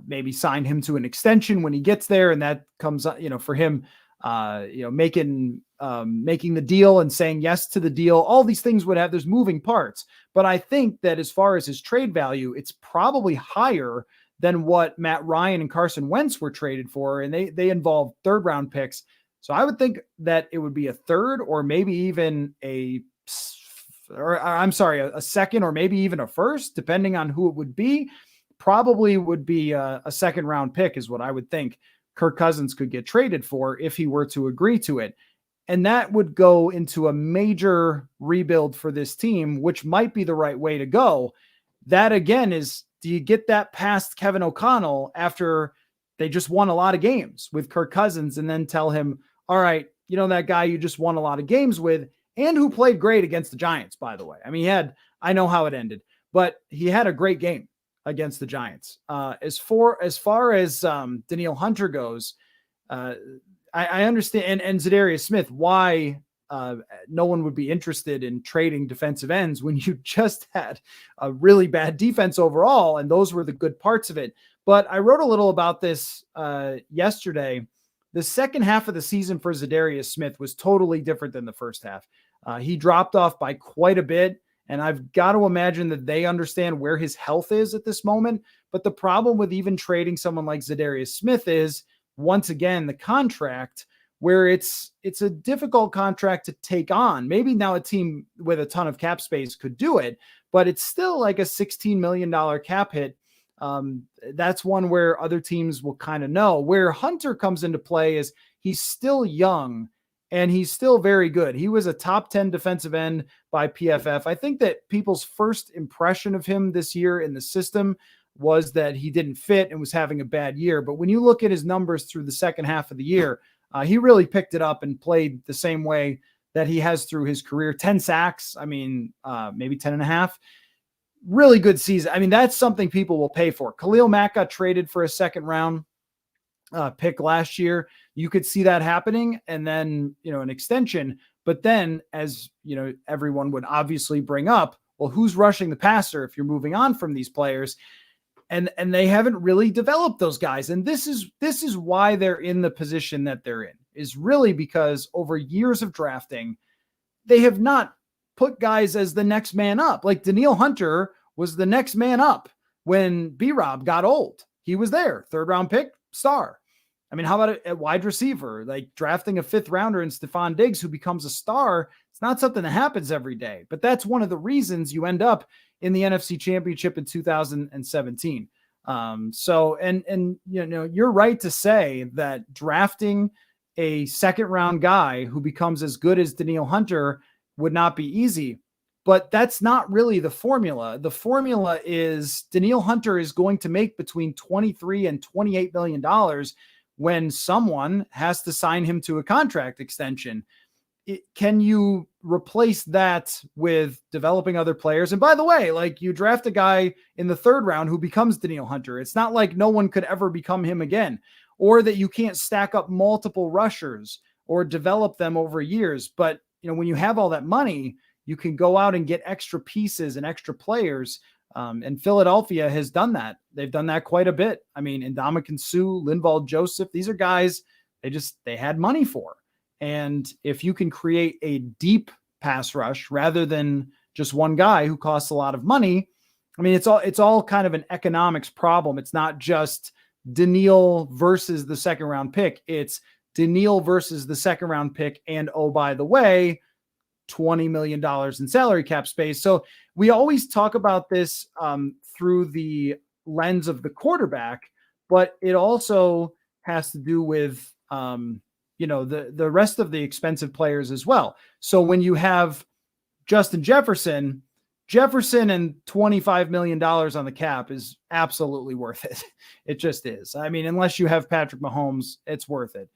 maybe sign him to an extension when he gets there. And that comes, for him, making the deal and saying yes to the deal. All these things would have, there's moving parts, but I think that as far as his trade value, it's probably higher than what Matt Ryan and Carson Wentz were traded for. And they involve third round picks. So I would think that it would be a third or maybe even a second or maybe even a first, depending on who it would be. Probably would be a second round pick is what I would think Kirk Cousins could get traded for if he were to agree to it. And that would go into a major rebuild for this team, which might be the right way to go. That again is, do you get that past Kevin O'Connell after they just won a lot of games with Kirk Cousins and then tell him, all right, that guy you just won a lot of games with and who played great against the Giants, by the way. I mean, I know how it ended, but he had a great game against the Giants. As far as Danielle Hunter goes, I understand, and Zadarius Smith, why no one would be interested in trading defensive ends when you just had a really bad defense overall, and those were the good parts of it. But I wrote a little about this yesterday. The second half of the season for Zadarius Smith was totally different than the first half. He dropped off by quite a bit. And I've got to imagine that they understand where his health is at this moment. But the problem with even trading someone like Zadarius Smith is, once again, the contract, where it's a difficult contract to take on. Maybe now a team with a ton of cap space could do it, but it's still like a $16 million cap hit. That's one where other teams will kind of know. Where Hunter comes into play is he's still young. And he's still very good. He was a top 10 defensive end by PFF. I think that people's first impression of him this year in the system was that he didn't fit and was having a bad year. But when you look at his numbers through the second half of the year, he really picked it up and played the same way that he has through his career. 10 sacks. I mean, maybe 10 and a half. Really good season. I mean, that's something people will pay for. Khalil Mack got traded for a second round pick last year. You could see that happening, and then, an extension. But then, as everyone would obviously bring up, well, who's rushing the passer if you're moving on from these players? And they haven't really developed those guys. And this is why they're in the position that they're in, is really because over years of drafting, they have not put guys as the next man up. Like Danielle Hunter was the next man up when B-Rob got old. He was there, third round pick, star. I mean, how about a wide receiver, like drafting a fifth rounder in Stephon Diggs, who becomes a star? It's not something that happens every day, but that's one of the reasons you end up in the NFC Championship in 2017. You're right to say that drafting a second round guy who becomes as good as Danielle Hunter would not be easy, but that's not really the formula. The formula is Danielle Hunter is going to make between $23 and $28 million when someone has to sign him to a contract extension. Can you replace that with developing other players? And by the way, like, you draft a guy in the third round who becomes Danielle Hunter. It's not like no one could ever become him again, or that you can't stack up multiple rushers or develop them over years. But, when you have all that money, you can go out and get extra pieces and extra players. And Philadelphia has done that. They've done that quite a bit. I mean, Ndamukong Suh, Linval Joseph, these are guys they had money for. And if you can create a deep pass rush rather than just one guy who costs a lot of money, I mean, it's all kind of an economics problem. It's not just Daniil versus the second round pick. It's Daniil versus the second round pick. And oh, by the way, $20 million in salary cap space. So we always talk about this through the lens of the quarterback, but it also has to do with, the rest of the expensive players as well. So when you have Justin Jefferson and $25 million on the cap is absolutely worth it. It just is. I mean, unless you have Patrick Mahomes, it's worth it.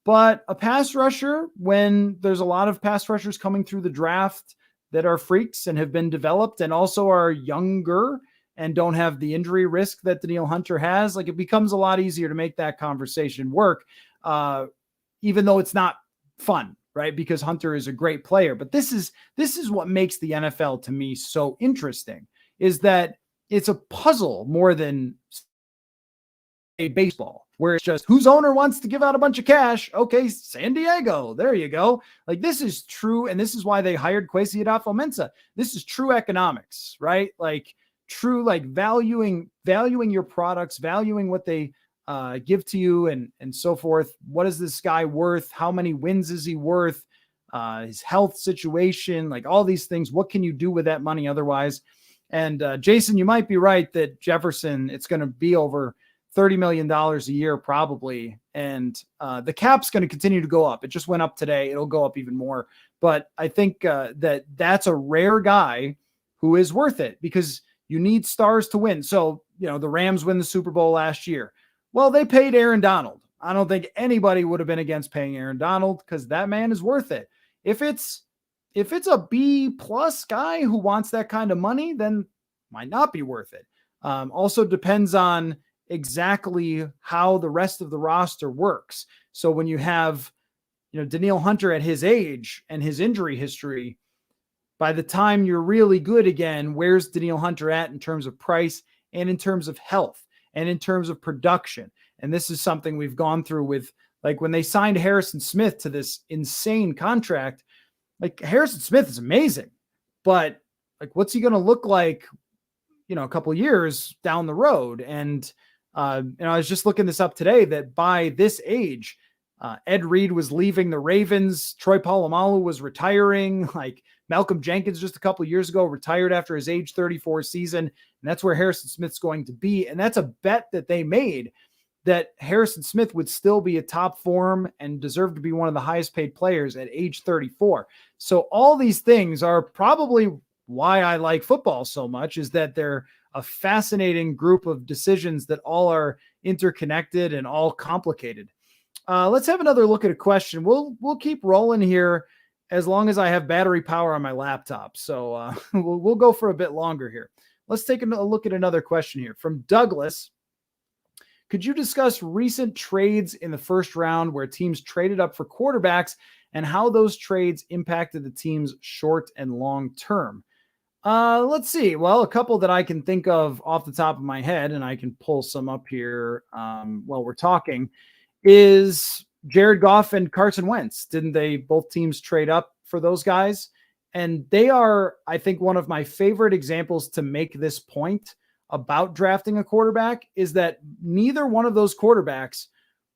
But a pass rusher, when there's a lot of pass rushers coming through the draft that are freaks and have been developed and also are younger and don't have the injury risk that Daniil Hunter has, like, it becomes a lot easier to make that conversation work, even though it's not fun, right? Because Hunter is a great player. But this is what makes the NFL to me so interesting, is that it's a puzzle more than a baseball, where it's just whose owner wants to give out a bunch of cash. Okay, San Diego, there you go. Like, this is true. And this is why they hired Kwesi Adolfo-Mensah. This is true economics, right? Like, true, like valuing your products, valuing what they give to you and so forth. What is this guy worth? How many wins is he worth? His health situation, like all these things. What can you do with that money otherwise? And Jason, you might be right that Jefferson, it's going to be over $30 million a year probably. And the cap's going to continue to go up. It just went up today. It'll go up even more. But I think that's a rare guy who is worth it, because you need stars to win. So, the Rams win the Super Bowl last year. Well, they paid Aaron Donald. I don't think anybody would have been against paying Aaron Donald, because that man is worth it. If it's a B plus guy who wants that kind of money, then might not be worth it. Also depends on exactly how the rest of the roster works. So when you have, Daniil Hunter at his age and his injury history, by the time you're really good again, where's Daniil Hunter at in terms of price and in terms of health and in terms of production? And this is something we've gone through with, like, when they signed Harrison Smith to this insane contract. Like, Harrison Smith is amazing, but like, what's he going to look like, a couple of years down the road? And I was just looking this up today, that by this age, Ed Reed was leaving the Ravens. Troy Polamalu was retiring. Like, Malcolm Jenkins just a couple of years ago retired after his age 34 season. And that's where Harrison Smith's going to be. And that's a bet that they made, that Harrison Smith would still be a top form and deserve to be one of the highest paid players at age 34. So all these things are probably why I like football so much, is that they're a fascinating group of decisions that all are interconnected and all complicated. Let's have another look at a question. We'll keep rolling here as long as I have battery power on my laptop. So we'll go for a bit longer here. Let's take a look at another question here from Douglas. Could you discuss recent trades in the first round where teams traded up for quarterbacks and how those trades impacted the team's short and long term? Let's see. Well, a couple that I can think of off the top of my head, and I can pull some up here while we're talking, is Jared Goff and Carson Wentz. Didn't they, both teams, trade up for those guys? And they are, I think, one of my favorite examples to make this point about drafting a quarterback, is that neither one of those quarterbacks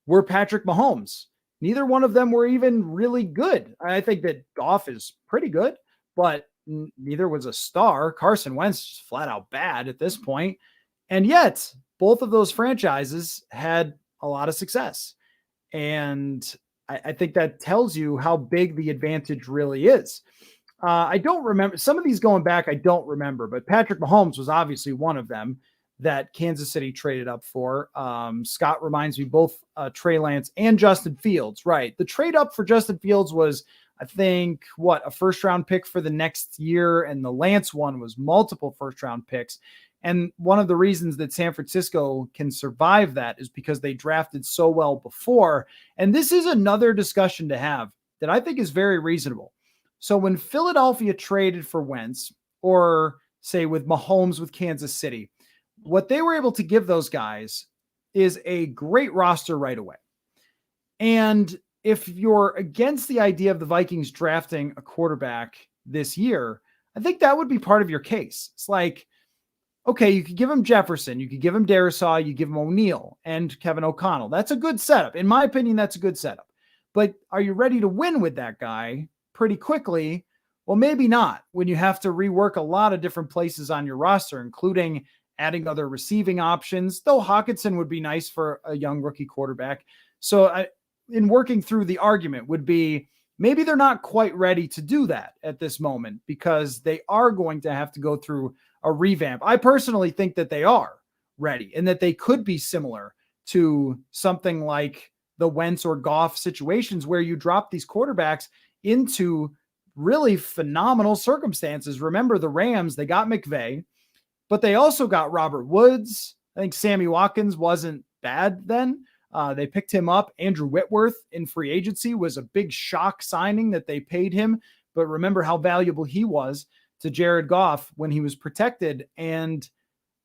were Patrick Mahomes. Neither one of them were even really good. I think that Goff is pretty good, but neither was a star. Carson Wentz is flat out bad at this point. And yet both of those franchises had a lot of success. And I think that tells you how big the advantage really is. I don't remember some of these going back. I don't remember, but Patrick Mahomes was obviously one of them that Kansas City traded up for. Scott reminds me, both Trey Lance and Justin Fields. Right. The trade up for Justin Fields was, I think, a first round pick for the next year. And the Lance one was multiple first round picks. And one of the reasons that San Francisco can survive that is because they drafted so well before. And this is another discussion to have that I think is very reasonable. So when Philadelphia traded for Wentz, or say with Mahomes with Kansas City, what they were able to give those guys is a great roster right away. And if you're against the idea of the Vikings drafting a quarterback this year, I think that would be part of your case. It's like, okay, you could give him Jefferson, you could give him Darisaw, you give him O'Neal and Kevin O'Connell. That's a good setup. In my opinion, that's a good setup. But are you ready to win with that guy pretty quickly? Well, maybe not when you have to rework a lot of different places on your roster, including adding other receiving options, though Hawkinson would be nice for a young rookie quarterback. So in working through the argument would be maybe they're not quite ready to do that at this moment because they are going to have to go through a revamp. I personally think that they are ready and that they could be similar to something like the Wentz or Goff situations where you drop these quarterbacks into really phenomenal circumstances. Remember the Rams, they got McVay, but they also got Robert Woods. I think Sammy Watkins wasn't bad then. They picked him up. Andrew Whitworth in free agency was a big shock signing that they paid him. But remember how valuable he was to Jared Goff when he was protected. And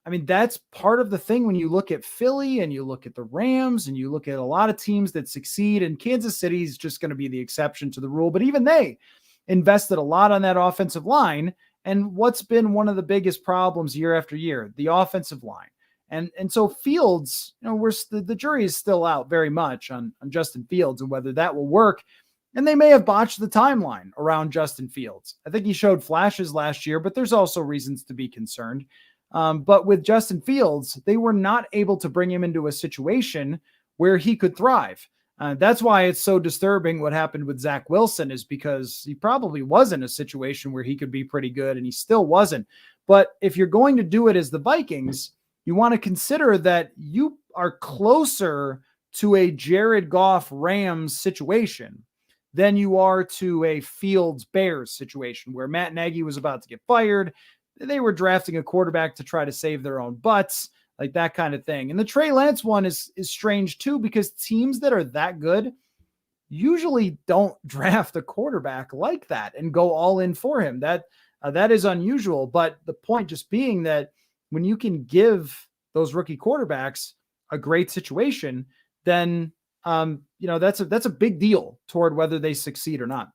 I mean, that's part of the thing when you look at Philly and you look at the Rams and you look at a lot of teams that succeed, and Kansas City is just going to be the exception to the rule. But even they invested a lot on that offensive line. And what's been one of the biggest problems year after year? The offensive line. And so Fields, the jury is still out very much on Justin Fields and whether that will work. And they may have botched the timeline around Justin Fields. I think he showed flashes last year, but there's also reasons to be concerned. But with Justin Fields, they were not able to bring him into a situation where he could thrive. That's why it's so disturbing what happened with Zach Wilson, is because he probably was in a situation where he could be pretty good and he still wasn't. But if you're going to do it as the Vikings, you want to consider that you are closer to a Jared Goff Rams situation than you are to a Fields Bears situation where Matt Nagy was about to get fired. They were drafting a quarterback to try to save their own butts, like that kind of thing. And the Trey Lance one is strange too, because teams that are that good usually don't draft a quarterback like that and go all in for him. That is unusual. But the point just being that when you can give those rookie quarterbacks a great situation, then that's a big deal toward whether they succeed or not.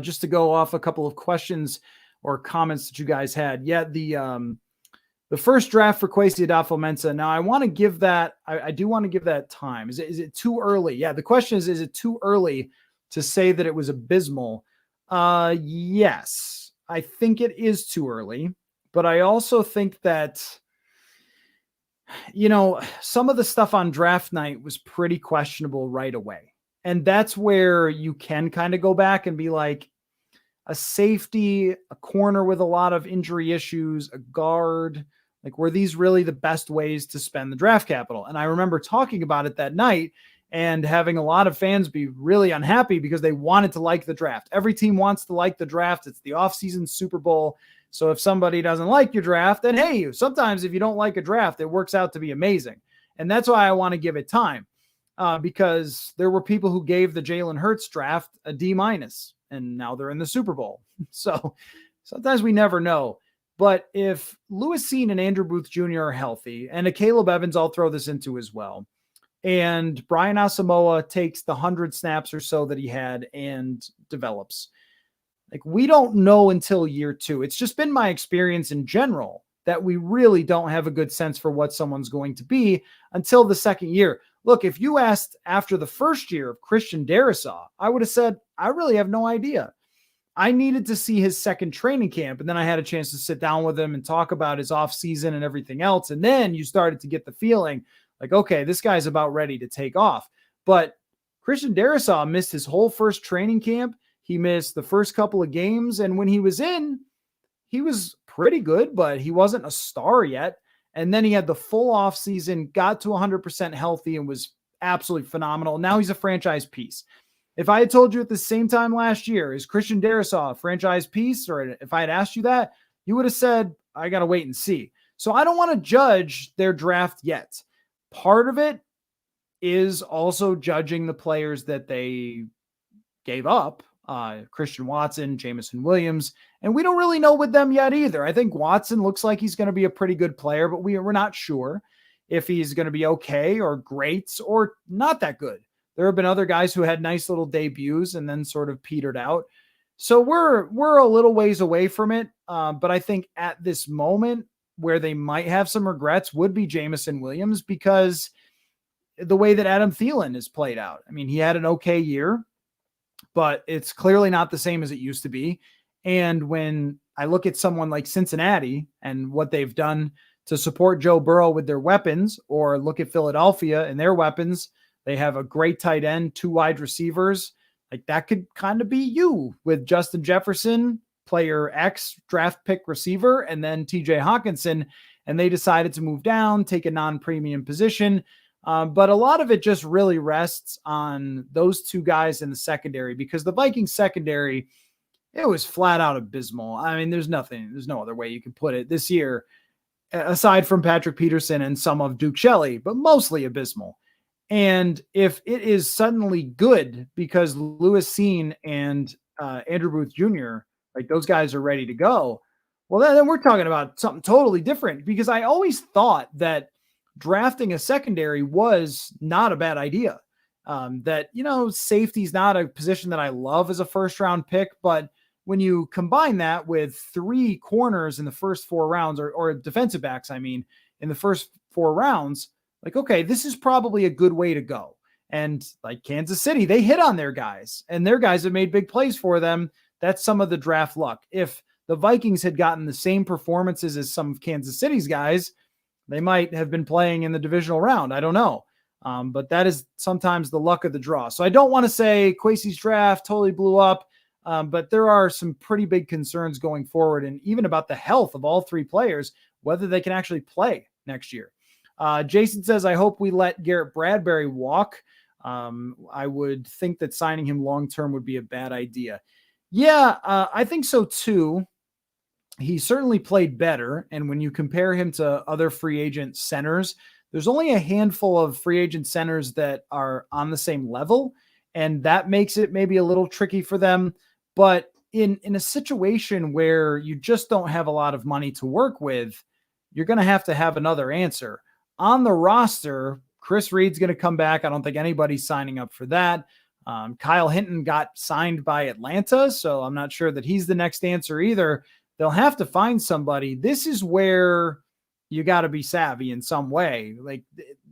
Just to go off a couple of questions or comments that you guys had. Yeah, the first draft for Kwesi Adolfo-Mensah. Now I want to give that, I do want to give that time. Is it too early? Yeah, the question is it too early to say that it was abysmal? Yes, I think it is too early. But I also think that, some of the stuff on draft night was pretty questionable right away. And that's where you can kind of go back and be like, a safety, a corner with a lot of injury issues, a guard, like, were these really the best ways to spend the draft capital? And I remember talking about it that night and having a lot of fans be really unhappy because they wanted to like the draft. Every team wants to like the draft. It's the offseason Super Bowl. So if somebody doesn't like your draft, then hey, sometimes if you don't like a draft, it works out to be amazing. And that's why I want to give it time, because there were people who gave the Jalen Hurts draft a D-, and now they're in the Super Bowl. So sometimes we never know. But if Lewis Cine and Andrew Booth Jr. are healthy, and a Caleb Evans I'll throw this into as well, and Brian Asamoah takes the 100 snaps or so that he had and develops, like, we don't know until year 2. It's just been my experience in general that we really don't have a good sense for what someone's going to be until the second year. Look, if you asked after the first year of Christian Darisaw, I would have said, I really have no idea. I needed to see his second training camp, and then I had a chance to sit down with him and talk about his offseason and everything else. And then you started to get the feeling like, okay, this guy's about ready to take off. But Christian Darisaw missed his whole first training camp. He missed the first couple of games. And when he was in, he was pretty good, but he wasn't a star yet. And then he had the full offseason, got to 100% healthy, and was absolutely phenomenal. Now he's a franchise piece. If I had told you at the same time last year, is Christian Darisaw a franchise piece? Or if I had asked you that, you would have said, I got to wait and see. So I don't want to judge their draft yet. Part of it is also judging the players that they gave up. Christian Watson, Jamison Williams, and we don't really know with them yet either. I think Watson looks like he's going to be a pretty good player, but we're not sure if he's going to be okay or great or not that good. There have been other guys who had nice little debuts and then sort of petered out. So we're a little ways away from it. But I think at this moment where they might have some regrets would be Jameson Williams, because the way that Adam Thielen has played out. I mean, he had an okay year, but it's clearly not the same as it used to be. And when I look at someone like Cincinnati and what they've done to support Joe Burrow with their weapons, or look at Philadelphia and their weapons, they have a great tight end, 2 wide receivers. Like, that could kind of be you with Justin Jefferson, player X, draft pick receiver, and then TJ Hawkinson. And they decided to move down, take a non-premium position. But a lot of it just really rests on those 2 guys in the secondary, because the Vikings secondary, it was flat out abysmal. I mean, there's no other way you can put it this year, aside from Patrick Peterson and some of Duke Shelley, but mostly abysmal. And if it is suddenly good because Lewis Cine and Andrew Booth Jr., like, those guys are ready to go, well, then we're talking about something totally different, because I always thought that drafting a secondary was not a bad idea. That, safety is not a position that I love as a first round pick, but when you combine that with 3 corners in the first 4 rounds, or defensive backs, I mean, in the first 4 rounds, like, okay, this is probably a good way to go. And like Kansas City, they hit on their guys, and their guys have made big plays for them. That's some of the draft luck. If the Vikings had gotten the same performances as some of Kansas City's guys, they might have been playing in the divisional round. I don't know. But that is sometimes the luck of the draw. So I don't want to say Kwesi's draft totally blew up, but there are some pretty big concerns going forward, and even about the health of all 3 players, whether they can actually play next year. Jason says, I hope we let Garrett Bradbury walk. I would think that signing him long-term would be a bad idea. Yeah, I think so too. He certainly played better. And when you compare him to other free agent centers, there's only a handful of free agent centers that are on the same level. And that makes it maybe a little tricky for them. But in a situation where you just don't have a lot of money to work with, you're going to have another answer. On the roster, Chris Reed's going to come back. I don't think anybody's signing up for that. Kyle Hinton got signed by Atlanta, so I'm not sure that he's the next answer either. They'll have to find somebody. This is where you got to be savvy in some way. Like,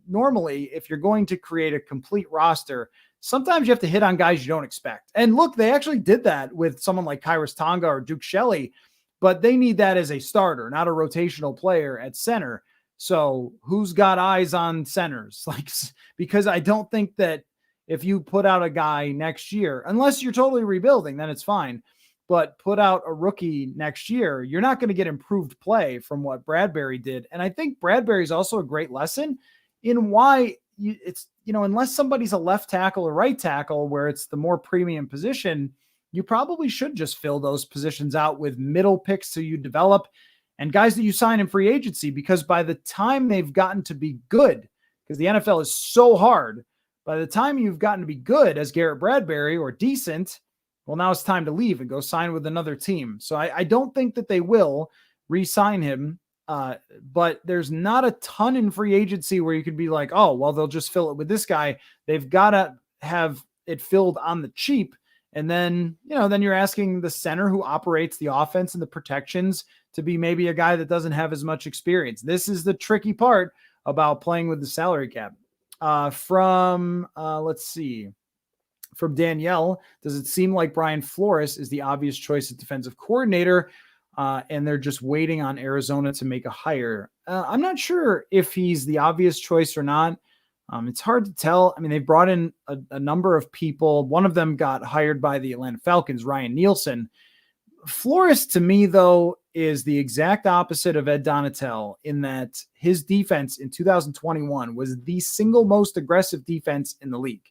normally, if you're going to create a complete roster, sometimes you have to hit on guys you don't expect. And look, they actually did that with someone like Kyrus Tonga or Duke Shelley, but they need that as a starter, not a rotational player at center. So who's got eyes on centers? Like, because I don't think that if you put out a guy next year, unless you're totally rebuilding, then it's fine. But put out a rookie next year, you're not going to get improved play from what Bradbury did. And I think Bradbury is also a great lesson in why it's, unless somebody's a left tackle or right tackle, where it's the more premium position, you probably should just fill those positions out with middle picks so you develop and guys that you sign in free agency, because by the time they've gotten to be good, because the NFL is so hard, by the time you've gotten to be good as Garrett Bradbury or decent, well, now it's time to leave and go sign with another team. So I don't think that they will re-sign him, but there's not a ton in free agency where you could be like, oh, well, they'll just fill it with this guy. They've got to have it filled on the cheap. And then, then you're asking the center who operates the offense and the protections to be maybe a guy that doesn't have as much experience. This is the tricky part about playing with the salary cap. Let's see. From Danielle, does it seem like Brian Flores is the obvious choice as defensive coordinator, and they're just waiting on Arizona to make a hire? I'm not sure if he's the obvious choice or not. It's hard to tell. I mean, they brought in a number of people. One of them got hired by the Atlanta Falcons, Ryan Nielsen. Flores, to me, though, is the exact opposite of Ed Donatel in that his defense in 2021 was the single most aggressive defense in the league.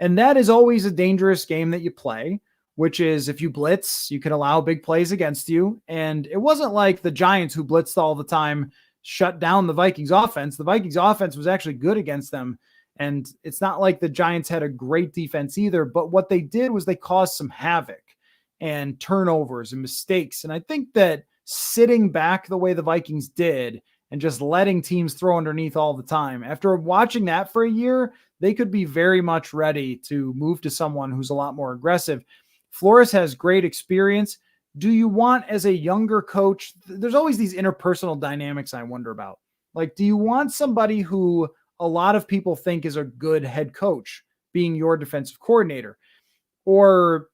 And that is always a dangerous game that you play, which is if you blitz, you can allow big plays against you. And it wasn't like the Giants, who blitzed all the time, shut down the Vikings offense. The Vikings offense was actually good against them. And it's not like the Giants had a great defense either, but what they did was they caused some havoc and turnovers and mistakes. And I think that sitting back the way the Vikings did and just letting teams throw underneath all the time. After watching that for a year, they could be very much ready to move to someone who's a lot more aggressive. Flores has great experience. Do you want, as a younger coach, there's always these interpersonal dynamics I wonder about. Like, do you want somebody who a lot of people think is a good head coach being your defensive coordinator, or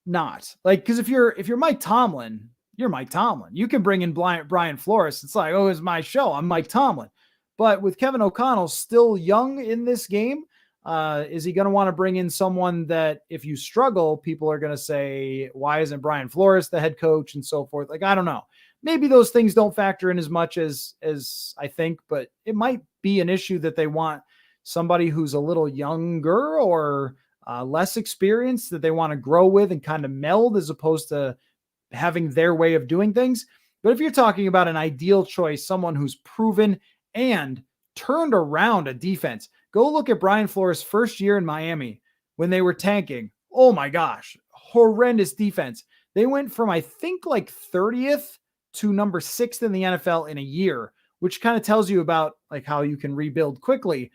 not? Like, because if you're Mike Tomlin, you're Mike Tomlin. You can bring in Brian Flores. It's like, oh, it's my show. I'm Mike Tomlin. But with Kevin O'Connell still young in this game, is he going to want to bring in someone that if you struggle, people are going to say, why isn't Brian Flores the head coach and so forth? Like, I don't know. Maybe those things don't factor in as much as I think, but it might be an issue that they want somebody who's a little younger or less experienced that they want to grow with and kind of meld, as opposed to having their way of doing things. But if you're talking about an ideal choice, someone who's proven and turned around a defense, go look at Brian Flores' first year in Miami when they were tanking. Oh my gosh, horrendous defense. They went from, I think, like 30th to number 6th in the NFL in a year, which kind of tells you about like how you can rebuild quickly.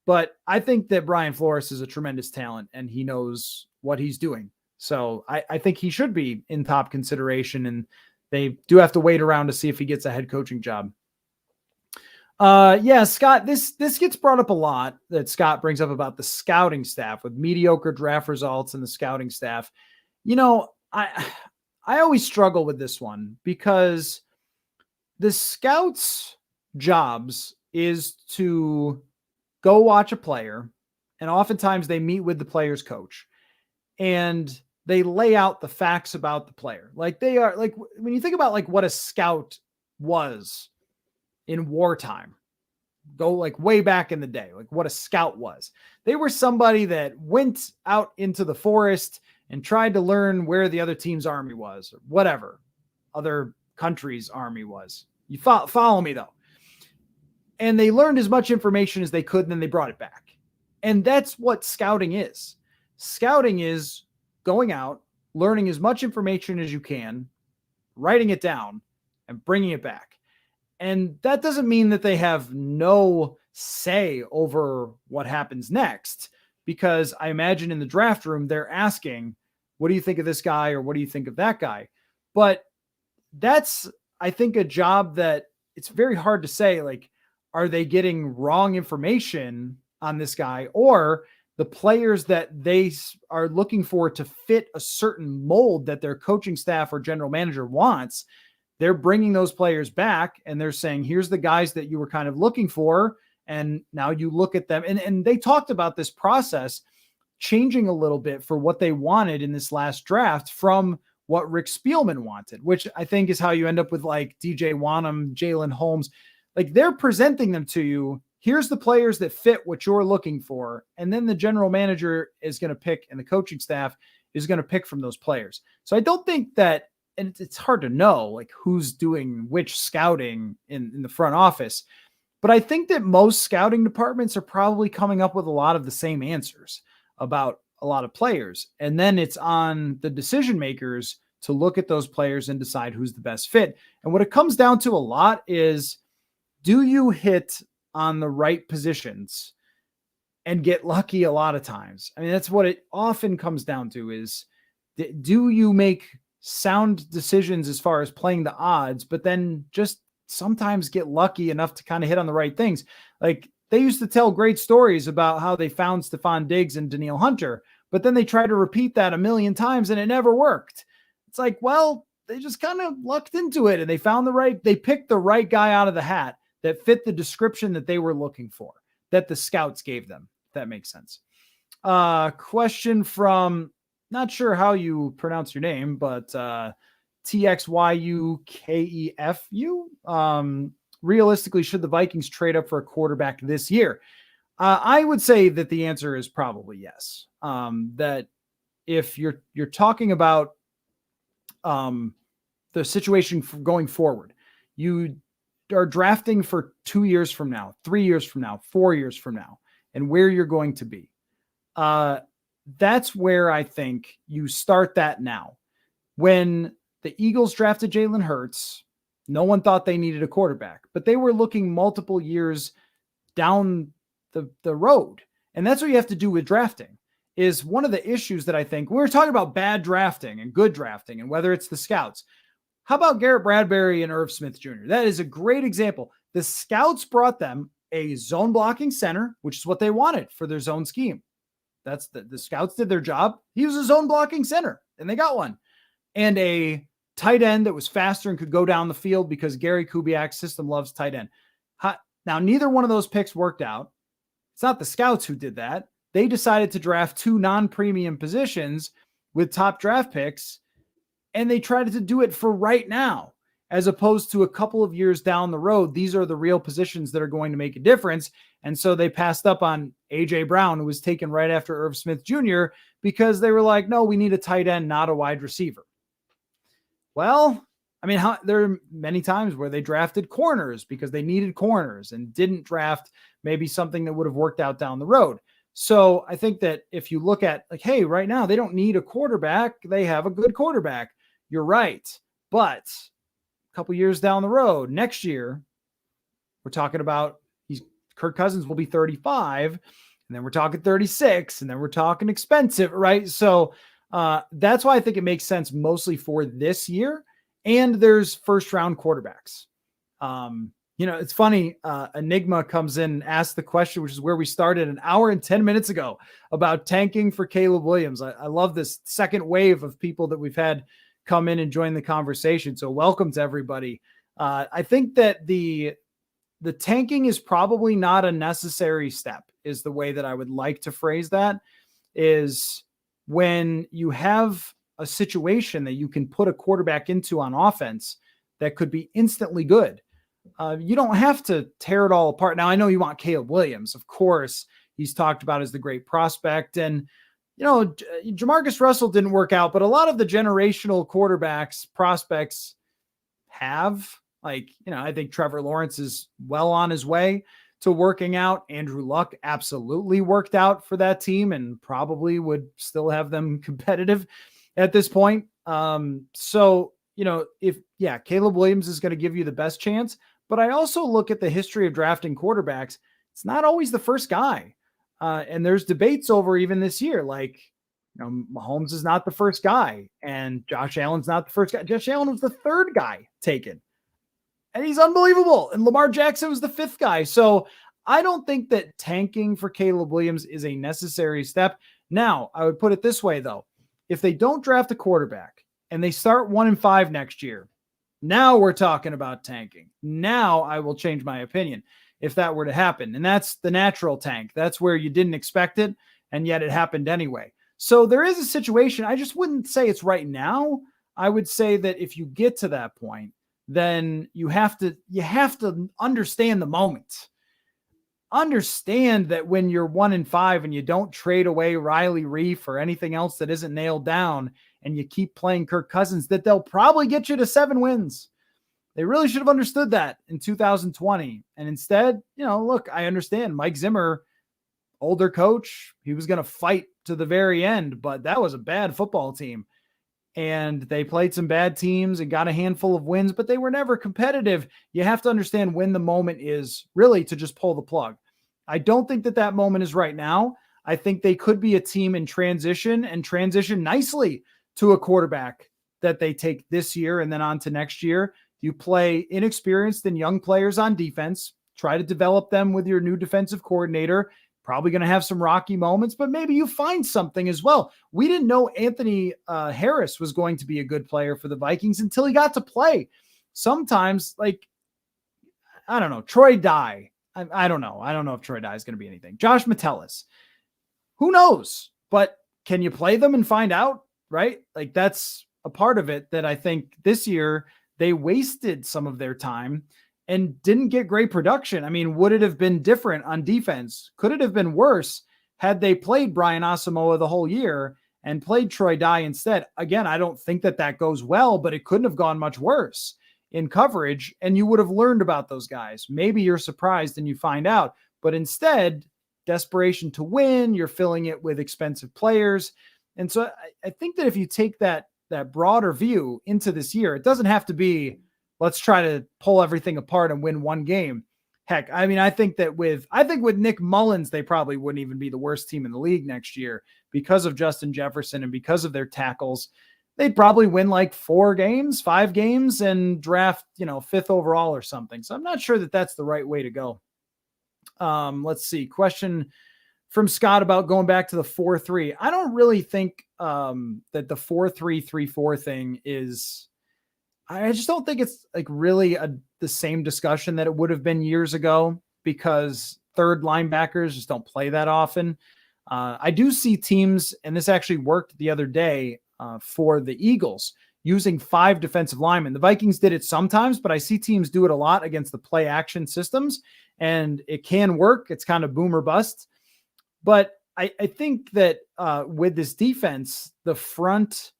But I think that Brian Flores is a tremendous talent and he knows what he's doing. So I think he should be in top consideration, and they do have to wait around to see if he gets a head coaching job. Yeah, Scott, this gets brought up a lot, that Scott brings up about the scouting staff with mediocre draft results and the scouting staff. You know, I always struggle with this one because the scouts' jobs is to go watch a player, and oftentimes they meet with the player's coach and they lay out the facts about the player. Like, they are, like, when you think about like what a scout was in wartime, go like way back in the day, like what a scout was. They were somebody that went out into the forest and tried to learn where the other team's army was, or whatever other country's army was. You follow me though. And they learned as much information as they could, and then they brought it back. And that's what scouting is. Scouting is going out, learning as much information as you can, writing it down, and bringing it back. And that doesn't mean that they have no say over what happens next, because I imagine in the draft room, they're asking, what do you think of this guy? Or what do you think of that guy? But that's, I think, a job that it's very hard to say, like, are they getting wrong information on this guy, or the players that they are looking for to fit a certain mold that their coaching staff or general manager wants? They're bringing those players back and they're saying, here's the guys that you were kind of looking for. And now you look at them, and they talked about this process changing a little bit for what they wanted in this last draft from what Rick Spielman wanted, which I think is how you end up with like DJ Wanham, Jalen Holmes. Like, they're presenting them to you. Here's the players that fit what you're looking for. And then the general manager is going to pick, and the coaching staff is going to pick from those players. So I don't think that, and it's hard to know like who's doing which scouting in the front office, but I think that most scouting departments are probably coming up with a lot of the same answers about a lot of players. And then it's on the decision makers to look at those players and decide who's the best fit. And what it comes down to a lot is, do you hit on the right positions and get lucky a lot of times? I mean, that's what it often comes down to, is do you make sound decisions as far as playing the odds, but then just sometimes get lucky enough to kind of hit on the right things. Like, they used to tell great stories about how they found Stephon Diggs and Danielle Hunter, but then they tried to repeat that a million times and it never worked. It's like, well, they just kind of lucked into it and they picked the right guy out of the hat that fit the description that they were looking for, that the scouts gave them. If that makes sense. Question from, not sure how you pronounce your name, but TXYUKEFU. Realistically, should the Vikings trade up for a quarterback this year? I would say that the answer is probably yes. That if you're talking about the situation going forward, you are drafting for 2 years from now, 3 years from now, 4 years from now, and where you're going to be. That's where I think you start that now. When the Eagles drafted Jalen Hurts, No one thought they needed a quarterback, but they were looking multiple years down the road. And that's what you have to do with drafting. Is one of the issues that I think we were talking about bad drafting and good drafting and whether it's the scouts. How about Garrett Bradbury and Irv Smith Jr.? That is a great example. The scouts brought them a zone blocking center, which is what they wanted for their zone scheme. That's the scouts did their job. He was a zone blocking center and they got one. And a tight end that was faster and could go down the field because Gary Kubiak's system loves tight end. Now, neither one of those picks worked out. It's not the scouts who did that. They decided to draft two non-premium positions with top draft picks, and they tried to do it for right now, as opposed to a couple of years down the road. These are the real positions that are going to make a difference. And so they passed up on A.J. Brown, who was taken right after Irv Smith Jr., because they were like, no, we need a tight end, not a wide receiver. Well, I mean, there are many times where they drafted corners because they needed corners and didn't draft maybe something that would have worked out down the road. So I think that if you look at like, hey, right now they don't need a quarterback. They have a good quarterback. You're right. But a couple years down the road, next year, we're talking about Kirk Cousins will be 35, and then we're talking 36, and then we're talking expensive, right? So that's why I think it makes sense mostly for this year. And there's first round quarterbacks. It's funny. Enigma comes in and asks the question, which is where we started an hour and 10 minutes ago, about tanking for Caleb Williams. I love this second wave of people that we've had come in and join the conversation. So welcome to everybody. I think that the tanking is probably not a necessary step, is the way that I would like to phrase that, is when you have a situation that you can put a quarterback into on offense that could be instantly good. You don't have to tear it all apart. Now, I know you want Caleb Williams. Of course, he's talked about as the great prospect. And, Jamarcus Russell didn't work out, but a lot of the generational quarterbacks, prospects have. I think Trevor Lawrence is well on his way to working out. Andrew Luck absolutely worked out for that team and probably would still have them competitive at this point. Caleb Williams is going to give you the best chance, but I also look at the history of drafting quarterbacks. It's not always the first guy. And there's debates over even this year, Mahomes is not the first guy and Josh Allen's not the first guy. Josh Allen was the third guy taken and he's unbelievable. And Lamar Jackson was the fifth guy. So I don't think that tanking for Caleb Williams is a necessary step. Now, I would put it this way though. If they don't draft a quarterback and they start 1-5 next year, now we're talking about tanking. Now I will change my opinion if that were to happen. And that's the natural tank. That's where you didn't expect it, and yet it happened anyway. So there is a situation. I just wouldn't say it's right now. I would say that if you get to that point, then you have to understand the moment. Understand that when you're 1-5 and you don't trade away Riley Reif or anything else that isn't nailed down, and you keep playing Kirk Cousins, that they'll probably get you to 7 wins. They really should have understood that in 2020. And instead, look, I understand Mike Zimmer, older coach, he was going to fight to the very end, but that was a bad football team. And they played some bad teams and got a handful of wins, but they were never competitive. You have to understand when the moment is really to just pull the plug. I don't think that moment is right now. I think they could be a team in transition and transition nicely to a quarterback that they take this year and then on to next year. You play inexperienced and young players on defense, try to develop them with your new defensive coordinator. Probably going to have some rocky moments, but maybe you find something as well. We didn't know Anthony Harris was going to be a good player for the Vikings until he got to play. Sometimes, I don't know, Troy Dye. I don't know. I don't know if Troy Dye is going to be anything. Josh Metellus. Who knows? But can you play them and find out, right? That's a part of it that I think this year they wasted some of their time and didn't get great production. I mean, would it have been different on defense? Could it have been worse had they played Brian Asamoah the whole year and played Troy Dye instead? Again, I don't think that goes well, but it couldn't have gone much worse in coverage, and you would have learned about those guys. Maybe you're surprised and you find out, but instead, desperation to win, you're filling it with expensive players. And so I think that if you take that broader view into this year, it doesn't have to be let's try to pull everything apart and win one game. Heck, I mean, I think with Nick Mullins, they probably wouldn't even be the worst team in the league next year because of Justin Jefferson and because of their tackles. They'd probably win like 5 games and draft, 5th overall or something. So I'm not sure that that's the right way to go. Let's see. Question from Scott about going back to the 4-3. I don't really think that the 4-3-3-4 thing is, I just don't think it's like really the same discussion that it would have been years ago, because third linebackers just don't play that often. I do see teams, and this actually worked the other day for the Eagles, using 5 defensive linemen. The Vikings did it sometimes, but I see teams do it a lot against the play action systems, and it can work. It's kind of boom or bust. But I think that with this defense, the front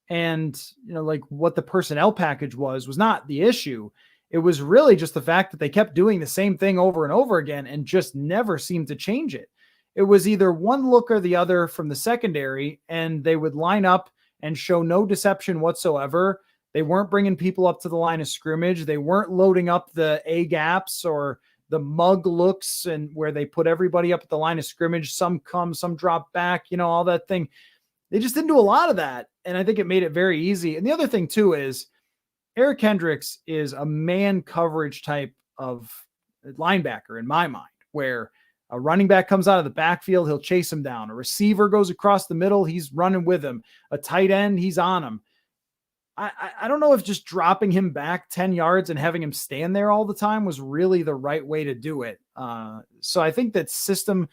and, like what the personnel package was not the issue. It was really just the fact that they kept doing the same thing over and over again and just never seemed to change it. It was either one look or the other from the secondary, and they would line up and show no deception whatsoever. They weren't bringing people up to the line of scrimmage. They weren't loading up the A gaps or the mug looks, and where they put everybody up at the line of scrimmage. Some come, some drop back, all that thing. They just didn't do a lot of that. And I think it made it very easy. And the other thing too is Eric Kendricks is a man coverage type of linebacker in my mind, where a running back comes out of the backfield, he'll chase him down. A receiver goes across the middle, he's running with him. A tight end, he's on him. I don't know if just dropping him back 10 yards and having him stand there all the time was really the right way to do it. So I think that system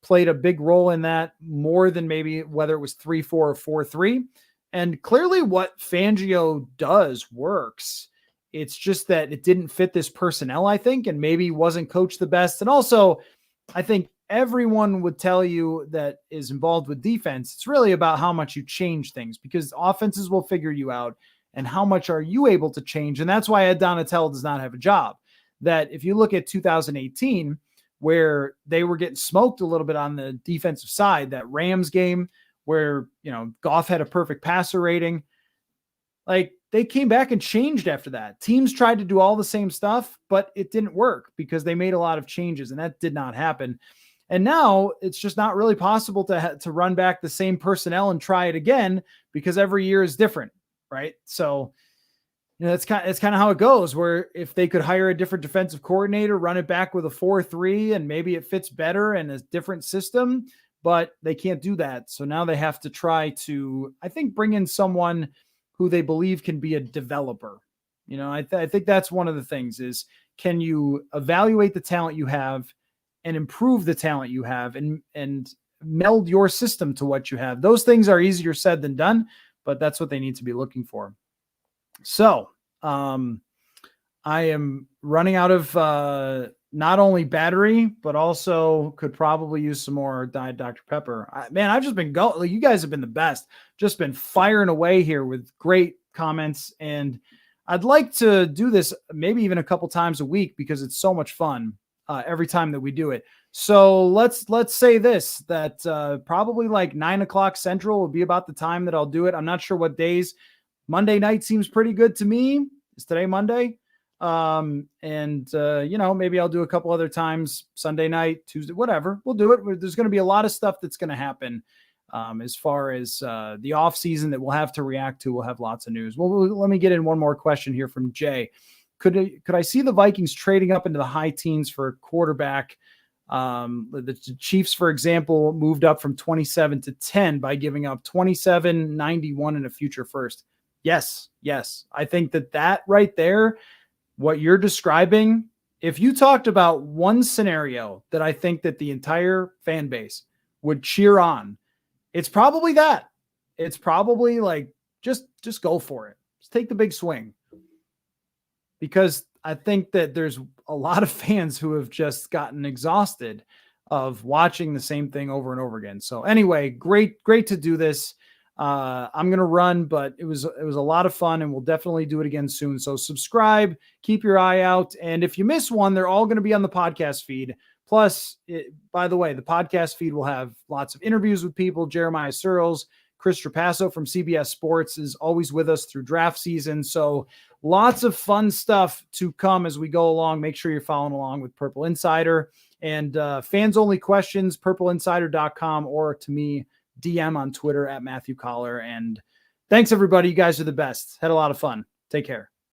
played a big role in that, more than maybe whether it was 3-4 or 4-3. And clearly what Fangio does works. It's just that it didn't fit this personnel, I think, and maybe wasn't coached the best. And also, I think everyone would tell you that is involved with defense, it's really about how much you change things, because offenses will figure you out and how much are you able to change. And that's why Ed Donatell does not have a job. That if you look at 2018, where they were getting smoked a little bit on the defensive side, that Rams game where, Goff had a perfect passer rating, like they came back and changed after that. Teams tried to do all the same stuff, but it didn't work because they made a lot of changes, and that did not happen. And now it's just not really possible to run back the same personnel and try it again, because every year is different, right? So, it's kind of how it goes, where if they could hire a different defensive coordinator, run it back with a 4-3, and maybe it fits better in a different system, but they can't do that. So now they have to try to, I think, bring in someone who they believe can be a developer. I think that's one of the things is, can you evaluate the talent you have and improve the talent you have and meld your system to what you have? Those things are easier said than done, but that's what they need to be looking for. So I am running out of not only battery, but also could probably use some more Diet Dr. Pepper. I've just been going. You guys have been the best. Just been firing away here with great comments. And I'd like to do this maybe even a couple times a week, because it's so much fun every time that we do it. So let's say this, that probably like 9:00 Central will be about the time that I'll do it. I'm not sure what days. Monday night seems pretty good to me. Is today Monday? Maybe I'll do a couple other times, Sunday night, Tuesday, whatever. We'll do it. There's going to be a lot of stuff that's going to happen as far as the off season that we'll have to react to. We'll have lots of news. Well, let me get in one more question here from Jay. Could I see the Vikings trading up into the high teens for a quarterback? The Chiefs, for example, moved up from 27 to 10 by giving up 27, 91 and a future first. Yes. I think that right there, what you're describing, if you talked about one scenario that I think that the entire fan base would cheer on, it's probably that. It's probably like, just go for it. Just take the big swing. Because I think that there's a lot of fans who have just gotten exhausted of watching the same thing over and over again. So anyway, great to do this. I'm going to run, but it was a lot of fun, and we'll definitely do it again soon. So subscribe, keep your eye out. And if you miss one, they're all going to be on the podcast feed. Plus, by the way, the podcast feed will have lots of interviews with people, Jeremiah Searles, Chris Trapasso from CBS Sports is always with us through draft season. So lots of fun stuff to come as we go along. Make sure you're following along with Purple Insider. And fans only questions, purpleinsider.com, or to me, DM on Twitter at Matthew Collar. And thanks, everybody. You guys are the best. Had a lot of fun. Take care.